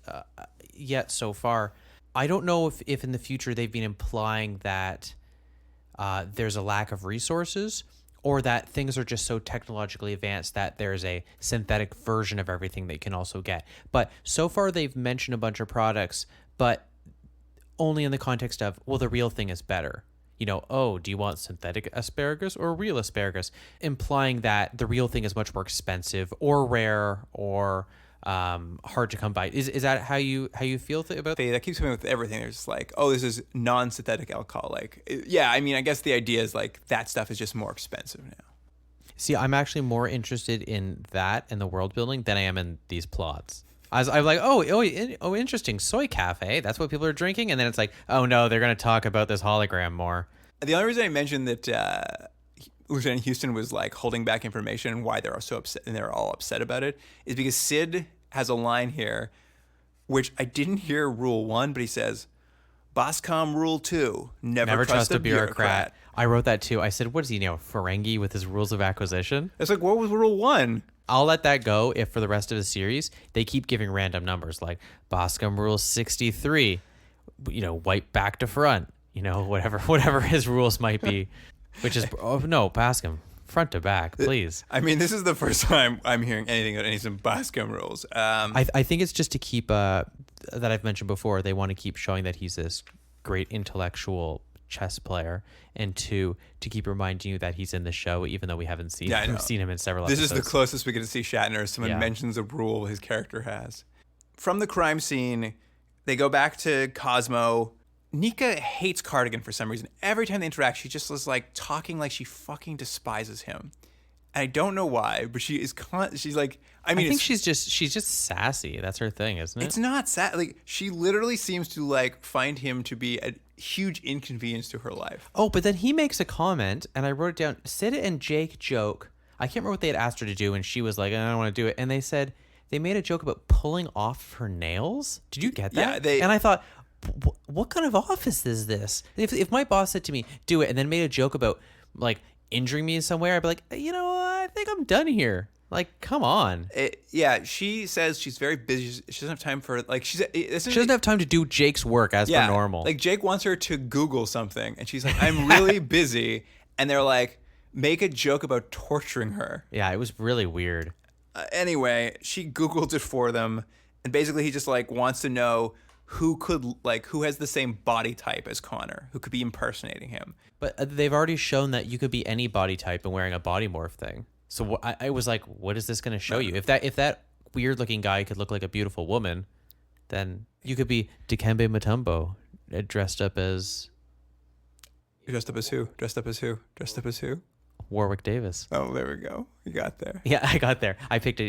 yet so far. I don't know if in the future they've been implying that there's a lack of resources or that things are just so technologically advanced that there's a synthetic version of everything they can also get. But so far they've mentioned a bunch of products, but only in the context of, well, the real thing is better. Do you want synthetic asparagus or real asparagus? Implying that the real thing is much more expensive or rare or hard to come by. Is that how you feel about that? That keeps coming with everything. There's this is non-synthetic alcohol. Yeah, I mean, I guess the idea is that stuff is just more expensive now. See, I'm actually more interested in that and the world building than I am in these plots. I'm like, oh, interesting. Soy cafe. That's what people are drinking. And then it's like, oh no, they're going to talk about this hologram more. The only reason I mentioned that Lieutenant Houston was holding back information and why they're so upset and they're all upset about it is because Sid has a line here which I didn't hear rule 1, but he says, Boscom rule 2, never trust a bureaucrat. I wrote that too. I said, what is he now, Ferengi with his rules of acquisition? It's like, what was rule 1? I'll let that go if for the rest of the series they keep giving random numbers like Boscom rule 63, wipe back to front, whatever his rules might be, which is, Boscom, front to back, please. I mean, this is the first time I'm hearing anything about any some Boscom rules. I think it's just to keep, that I've mentioned before, they want to keep showing that he's this great intellectual chess player, and to keep reminding you that he's in the show, even though we haven't seen him in several this episodes. This is the closest we get to see Shatner. Someone mentions a rule his character has. From the crime scene, they go back to Cosmo. Nika hates Cardigan for some reason. Every time they interact, she just is like talking like she fucking despises him. And I don't know why, but she's like, I think she's just sassy. That's her thing, isn't it? It's not sad. Like, she literally seems to like find him to be a huge inconvenience to her life. Oh, but then he makes a comment, and I wrote it down. Sid and Jake joke. I can't remember what they had asked her to do, and she was like, I don't want to do it. And they said they made a joke about pulling off her nails. Did you get that? Yeah, and I thought, what kind of office is this? If my boss said to me, do it, and then made a joke about like injuring me somewhere, I'd be like, I think I'm done here. Like, come on. She says she's very busy. She doesn't have time for she doesn't have time to do Jake's work as per normal. Like, Jake wants her to Google something, and she's like, I'm really busy. And they're like, make a joke about torturing her. Yeah, it was really weird. Anyway, she Googled it for them, and basically he just like wants to know who has the same body type as Connor, who could be impersonating him. But they've already shown that you could be any body type and wearing a body morph thing. So I was like, what is this going to show you? If that weird looking guy could look like a beautiful woman, then you could be Dikembe Mutombo dressed up as... Dressed up as who? Dressed up as who? Dressed up as who? Warwick Davis. Oh, there we go. You got there. Yeah, I got there. I picked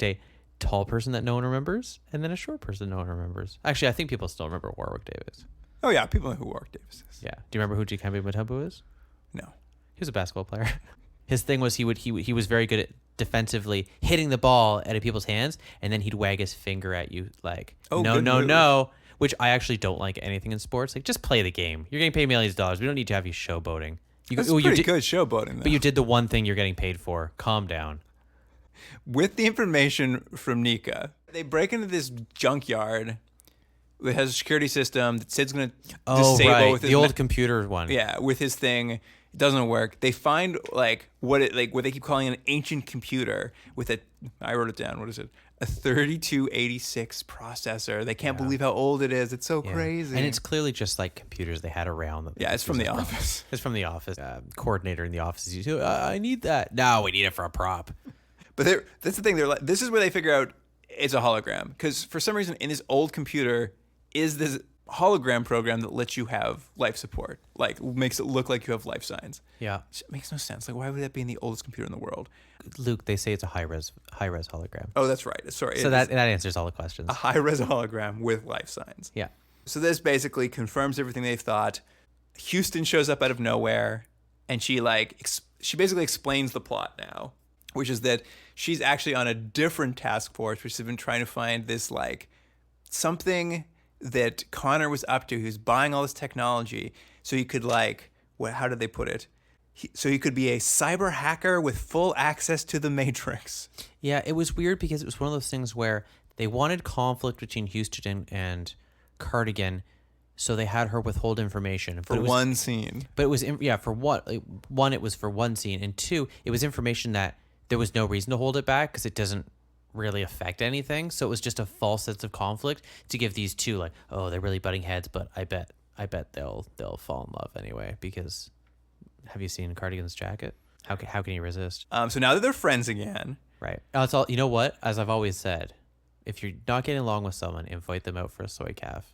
a tall person that no one remembers, and then a short person no one remembers. Actually, I think people still remember Warwick Davis. Oh yeah, people know who Warwick Davis is. Yeah. Do you remember who Dikembe Mutombo is? No. He was a basketball player. His thing was he was very good at defensively hitting the ball out of people's hands, and then he'd wag his finger at you like, no, which I actually don't like anything in sports. Like, just play the game. You're getting paid millions of dollars. We don't need to have you showboating. That's pretty good showboating, though. But you did the one thing you're getting paid for. Calm down. With the information from Nika, they break into this junkyard. It has a security system that Sid's going to disable with his the old computer one. Yeah, with his thing. It doesn't work. They find what they keep calling an ancient computer with I wrote it down. What is it? A 3286 processor. They can't believe how old it is. It's so crazy. And it's clearly just like computers they had around. It's from the office. It's from the office. Coordinator in the office is I need that. No, we need it for a prop. But that's the thing. They're like, this is where they figure out it's a hologram, because for some reason in this old computer is this hologram program that lets you have life support, like makes it look like you have life signs. Yeah, it makes no sense. Like, why would that be in the oldest computer in the world? Luke, they say it's a high res hologram. Oh, that's right. Sorry. So that answers all the questions. A high res hologram with life signs. Yeah. So this basically confirms everything they've thought. Houston shows up out of nowhere, and she basically explains the plot now, which is that she's actually on a different task force, which has been trying to find this something that Connor was up to. He was buying all this technology so he could how did they put it? So he could be a cyber hacker with full access to the Matrix. Yeah, it was weird because it was one of those things where they wanted conflict between Houston and Cardigan, so they had her withhold information for one scene. But it was for one, it was for one scene, and two, it was information that there was no reason to hold it back because it doesn't really affect anything. So it was just a false sense of conflict to give these two they're really butting heads, but I bet they'll fall in love anyway, because have you seen Cardigan's jacket? How can you resist? So now that they're friends again, right? It's all, you know what? As I've always said, if you're not getting along with someone, invite them out for a soy calf.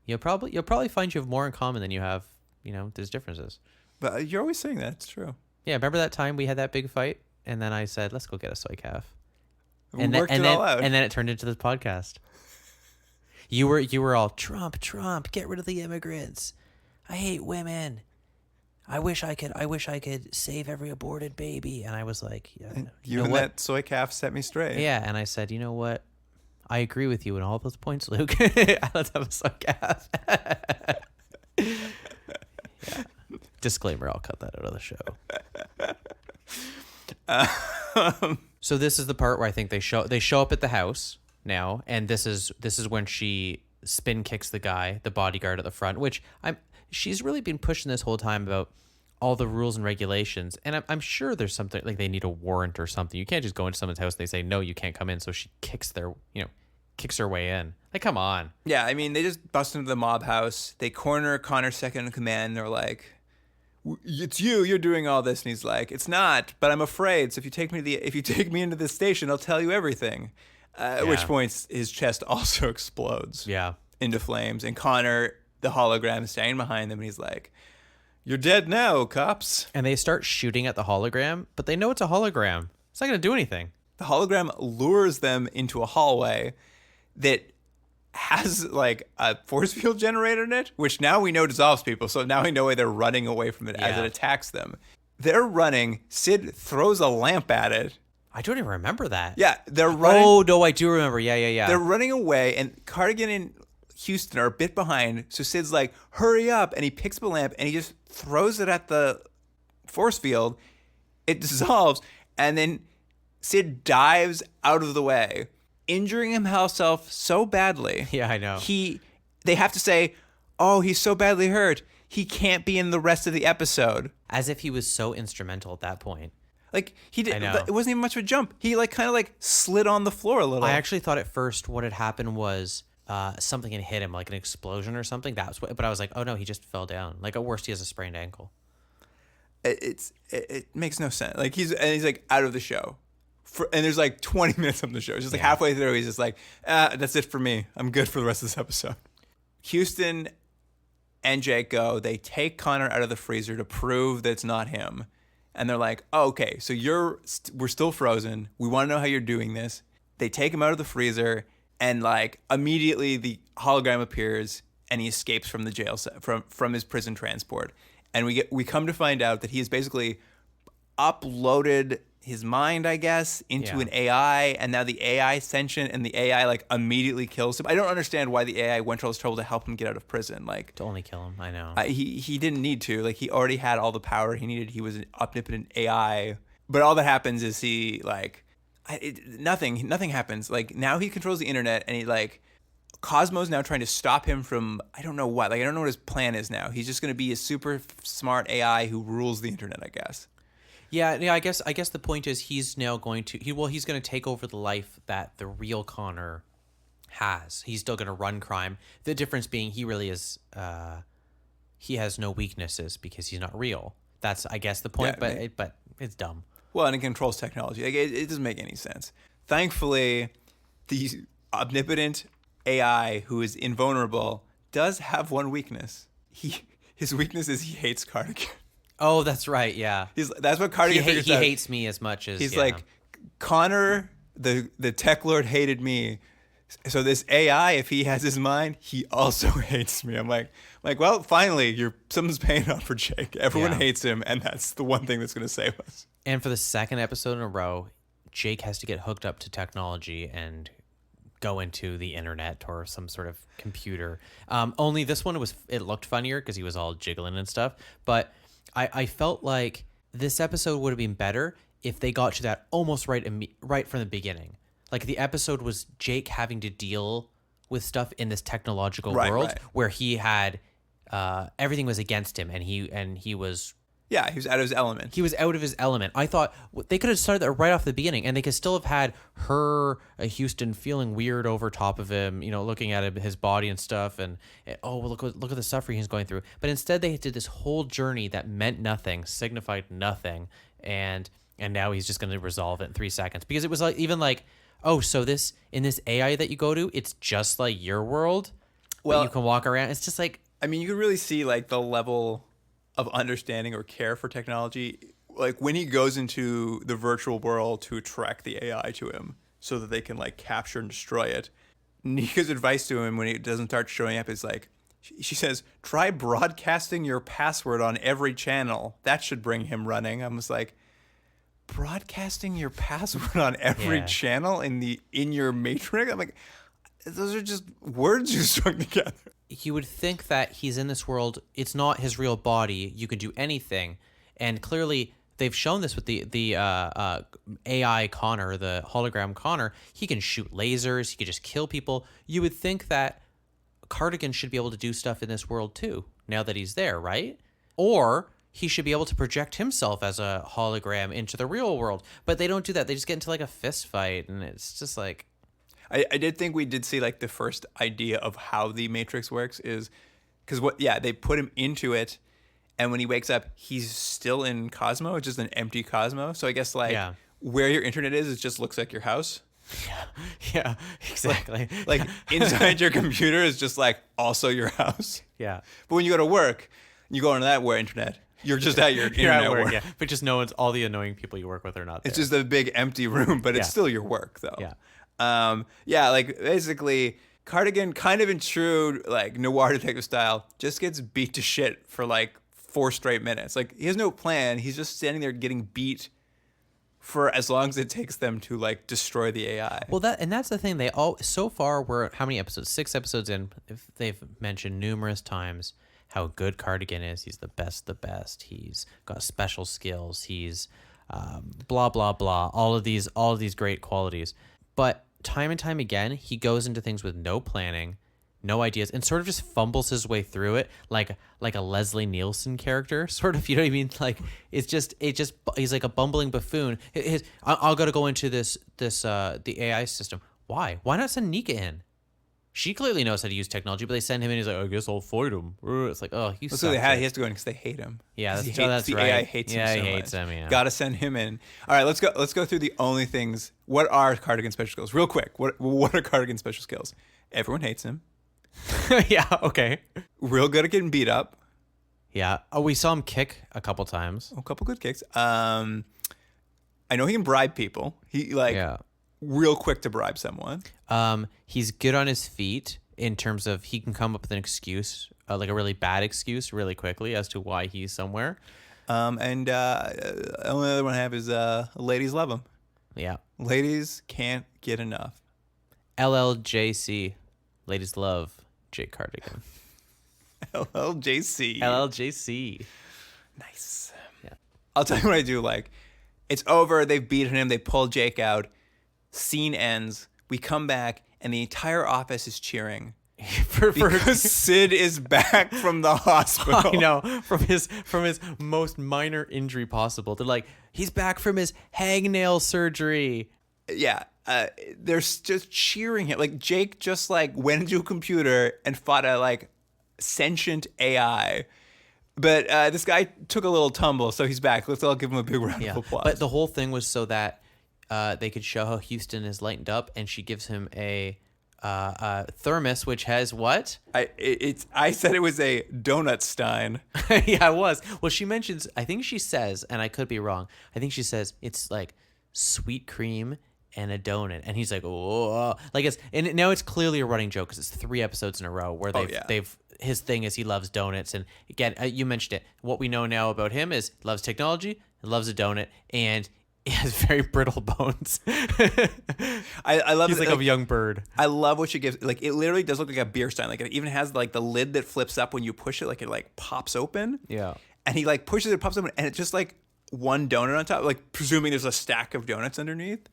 You'll probably find you have more in common than you have. There's differences. But you're always saying that. It's true. Yeah, remember that time we had that big fight, and then I said, "Let's go get a soy calf." We worked it all out. And then it turned into this podcast. You were all Trump, get rid of the immigrants. I hate women. I wish I could save every aborted baby. And I was like, yeah, you and that soy calf set me straight. Yeah, and I said, you know what? I agree with you in all those points, Luke. I thought that was sarcasm. Yeah. Disclaimer, I'll cut that out of the show. So this is the part where I think they show up at the house now, and this is when she spin kicks the guy, the bodyguard at the front, which she's really been pushing this whole time about all the rules and regulations, and I'm sure there's something like they need a warrant or something. You can't just go into someone's house and they say no, you can't come in. So she kicks her way in. Like, come on. Yeah, I mean, they just bust into the mob house. They corner Connor's second in command. They're like, "It's you're doing all this," and he's like, "It's not, but I'm afraid. So if you take me into this station, I'll tell you everything." At which point his chest also explodes. Yeah. Into flames, and Connor, the hologram, is standing behind them, and he's like, "You're dead now, cops." And they start shooting at the hologram, but they know it's a hologram. It's not going to do anything. The hologram lures them into a hallway that has like a force field generator in it, which now we know dissolves people. So now we know why they're running away from it as it attacks them. They're running. Sid throws a lamp at it. I don't even remember that. Yeah, they're running. Oh, no, I do remember. Yeah. They're running away, and Cardigan and Houston are a bit behind. So Sid's like, "Hurry up!" And he picks up a lamp and he just throws it at the force field. It dissolves, and then Sid dives out of the way, injuring himself so badly. Yeah, I know. They have to say, "Oh, he's so badly hurt, he can't be in the rest of the episode." As if he was so instrumental at that point. Like, he did. I know. It wasn't even much of a jump. He kind of slid on the floor a little. I actually thought at first what had happened was something had hit him, like an explosion or something. But I was like, oh no, he just fell down. Like at worst, he has a sprained ankle. It makes no sense. Like he's like out of the show, and there's like 20 minutes of the show. It's just like halfway through, he's just like, "That's it for me. I'm good for the rest of this episode." Houston and Jake go. They take Connor out of the freezer to prove that it's not him. And they're like, "Oh, okay, so we're still frozen. We want to know how you're doing this." They take him out of the freezer, and immediately the hologram appears, and he escapes from the jail from his prison transport. And we come to find out that he has basically uploaded his mind, I guess, into an AI, and now the AI sentient, and the AI immediately kills him. I don't understand why the AI went to all this trouble to help him get out of prison. To only kill him, I know. He didn't need to. He already had all the power he needed. He was an omnipotent AI. But all that happens is nothing happens. Now he controls the internet, and Cosmo's now trying to stop him from, I don't know what. I don't know what his plan is now. He's just going to be a super smart AI who rules the internet, I guess. Yeah, I guess the point is he's now going to he's going to take over the life that the real Connor has. He's still going to run crime. The difference being he really is he has no weaknesses because he's not real. That's, I guess, the point. Yeah, but it's dumb. Well, and it controls technology. It doesn't make any sense. Thankfully, the omnipotent AI who is invulnerable does have one weakness. His weakness is he hates Cardigan. Oh, that's right. Yeah, that's what Cardigan figures out. He hates me as much as he's like, Connor, the tech lord hated me. So this AI, if he has his mind, he also hates me. I'm like, well, finally, something's paying off for Jake. Everyone hates him, and that's the one thing that's going to save us. And for the second episode in a row, Jake has to get hooked up to technology and go into the internet or some sort of computer. Only this one it looked funnier because he was all jiggling and stuff. But I felt like this episode would have been better if they got to that almost right from the beginning. Like the episode was Jake having to deal with stuff in this technological world where he had everything was against him, and he was. Yeah, he was out of his element. He was out of his element. I thought they could have started that right off the beginning, and they could still have had Houston feeling weird over top of him, looking at his body and stuff, and look at the suffering he's going through. But instead, they did this whole journey that meant nothing, signified nothing, and now he's just going to resolve it in 3 seconds because it was so this in this AI that you go to, it's just like your world. Well, you can walk around. It's just like, I mean, you can really see the level of understanding or care for technology, when he goes into the virtual world to attract the AI to him so that they can capture and destroy it. Nika's advice to him when he doesn't start showing up is she says, "Try broadcasting your password on every channel. That should bring him running." I'm just like, broadcasting your password on every channel in your matrix? I'm like, Those are just words you strung together. You would think that he's in this world. It's not his real body. You can do anything. And clearly they've shown this with the AI Connor, the hologram Connor. He can shoot lasers. He can just kill people. You would think that Cardigan should be able to do stuff in this world too, now that he's there, right? Or he should be able to project himself as a hologram into the real world. But they don't do that. They just get into like a fist fight, and it's just like... I did think we did see like the first idea of how the Matrix works is because they put him into it, and when he wakes up, he's still in Cosmo, it's just an empty Cosmo. So I guess where your internet is, it just looks like your house. Yeah, exactly. Like inside your computer is just like also your house. Yeah. But when you go to work, you go onto that internet. You're just at your internet at work. work. Yeah. But just no one's, all the annoying people you work with are not there. It's just a big empty room, but it's still your work though. Yeah. Like basically Cardigan, kind of in true like noir detective style, just gets beat to shit for like 4 straight minutes. Like he has no plan. He's just standing there getting beat for as long as it takes them to like destroy the AI. Well, that's the thing. They all so far we're how many episodes? 6 episodes in. If they've mentioned numerous times how good Cardigan is. He's the best. He's got special skills. He's blah blah blah. All of these great qualities, but time and time again, he goes into things with no planning, no ideas, and sort of just fumbles his way through it like a Leslie Nielsen character, sort of. You know what I mean? Like he's like a bumbling buffoon. I'll gotta go into the AI system. Why not send Nika in? She clearly knows how to use technology, but they send him in. He's like, I guess I'll fight him. It's like, oh, he's so he has to go in because they hate him. Yeah, that's right. AI hates him. Yeah, so he hates much. him. Yeah, gotta send him in. All right, let's go through the only things. What are Cardigan's special skills? Real quick. What are Cardigan's special skills? Everyone hates him. Yeah. Okay. Real good at getting beat up. Yeah. Oh, we saw him kick a couple times. A couple good kicks. I know he can bribe people. He real quick to bribe someone. He's good on his feet in terms of he can come up with an excuse, like a really bad excuse, really quickly as to why he's somewhere. And the only other one I have is ladies love him. Yeah. Ladies can't get enough. LLJC. Ladies love Jake Cardigan. LLJC. LLJC. Nice. Yeah. I'll tell you what I do like. It's over. They've beaten him. They pull Jake out. Scene ends. We come back, and the entire office is cheering. Because Sid is back from the hospital. I know, from his most minor injury possible. They're like, he's back from his hangnail surgery. Yeah, they're just cheering him. Like Jake just like went into a computer and fought a like sentient AI. But this guy took a little tumble, so he's back. Let's all give him a big round of applause. But the whole thing was so that they could show how Houston is lightened up, and she gives him a thermos, which has what? I said it was a donut stein. Yeah, it was. Well, she mentions, I think she says, and I could be wrong, I think she says it's like sweet cream and a donut, and he's like, oh, like it's, and now it's clearly a running joke because it's 3 episodes in a row where they've his thing is he loves donuts, and again, you mentioned it. What we know now about him is he loves technology, he loves a donut, and he has very brittle bones. I love. He's like a young bird. I love what she gives. Like it literally does look like a beer stein. Like it even has like the lid that flips up when you push it. Like it like pops open. Yeah. And he like pushes it, pops open, and it's just like one donut on top. Like presuming there's a stack of donuts underneath.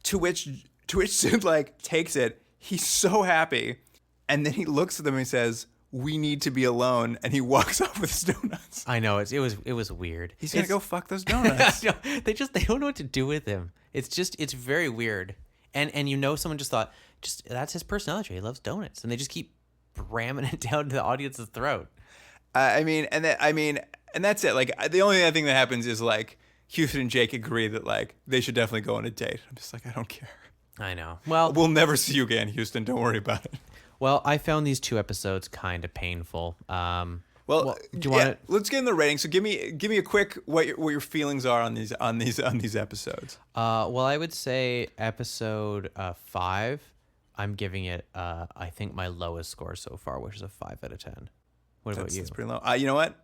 To which Sid like takes it. He's so happy, and then he looks at them and he says, "We need to be alone," and he walks off with his donuts. I know it was weird. He's gonna go fuck those donuts. They don't know what to do with him. It's very weird. And someone just thought that's his personality. He loves donuts, and they just keep ramming it down the audience's throat. And that's it. Like the only other thing that happens is like Houston and Jake agree that like they should definitely go on a date. I'm just like, I don't care. I know. Well, we'll never see you again, Houston. Don't worry about it. Well, I found these 2 episodes kind of painful. Do you want to? Let's get in the rating. So give me a quick what your feelings are on these episodes. Well, I would say episode 5. I'm giving it I think my lowest score so far, which is a 5 out of 10. What about you? That's pretty low. You know what?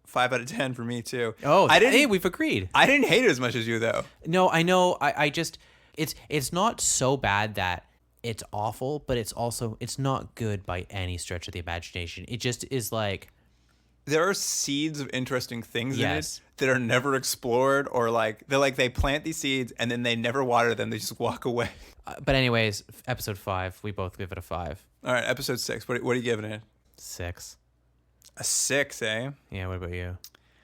5 out of 10 for me too. Oh, hey, we've agreed. I didn't hate it as much as you though. No, I know. I just it's not so bad that it's awful, but it's not good by any stretch of the imagination. It just is like, there are seeds of interesting things in Yes. it that are never explored, or they plant these seeds and then they never water them. They just walk away. but anyways, episode 5, we both give it a 5. All right, episode 6. What are you giving it? 6. A 6, eh? Yeah, what about you?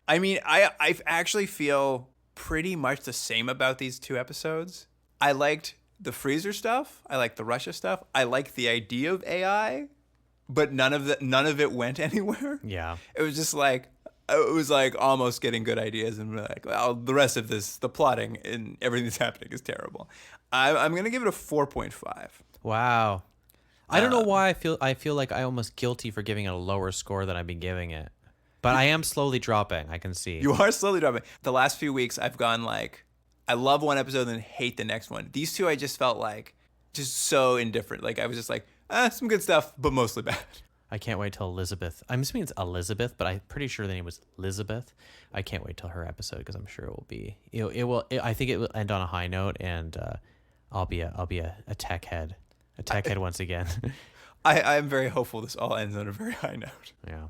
I mean, I actually feel pretty much the same about these 2 episodes. I liked the freezer stuff. I liked the Russia stuff. I liked the idea of AI, but none of it went anywhere. Yeah. It was just like, it was like almost getting good ideas, and we're like, well, the rest of this, the plotting and everything that's happening is terrible. I'm gonna give it a 4.5. Wow. I don't know why I feel like I almost guilty for giving it a lower score than I've been giving it. But I am slowly dropping, I can see. You are slowly dropping. The last few weeks, I've gone like, I love one episode and then hate the next one. These 2, I just felt like just so indifferent. Like I was just like, some good stuff, but mostly bad. I can't wait till Elizabeth. I'm assuming it's Elizabeth, but I'm pretty sure the name was Elizabeth. I can't wait till her episode because I'm sure it will be. I think it will end on a high note, and I'll be a tech head, once again. I'm very hopeful this all ends on a very high note. Yeah.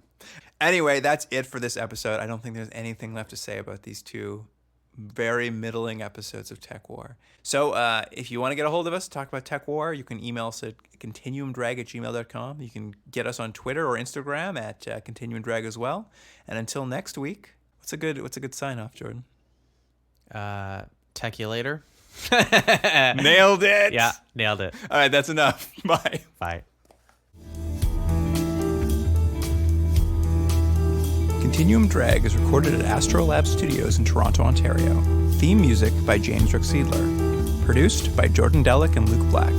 Anyway, that's it for this episode. I don't think there's anything left to say about these 2 very middling episodes of Tekwar. So if you want to get a hold of us, talk about Tekwar, you can email us at continuumdrag@gmail.com. You can get us on Twitter or Instagram at continuumdrag as well. And until next week, what's a good sign off, Jordan? Tech you later. Nailed it. Yeah, nailed it. All right, that's enough. Bye. Bye. Continuum Drag is recorded at Astrolab Studios in Toronto, Ontario. Theme music by James Ruxedler. Produced by Jordan Delic and Luke Black.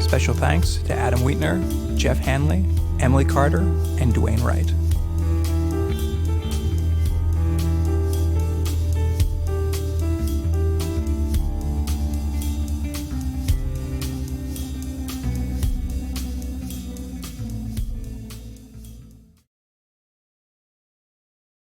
Special thanks to Adam Wheatner, Jeff Hanley, Emily Carter, and Dwayne Wright.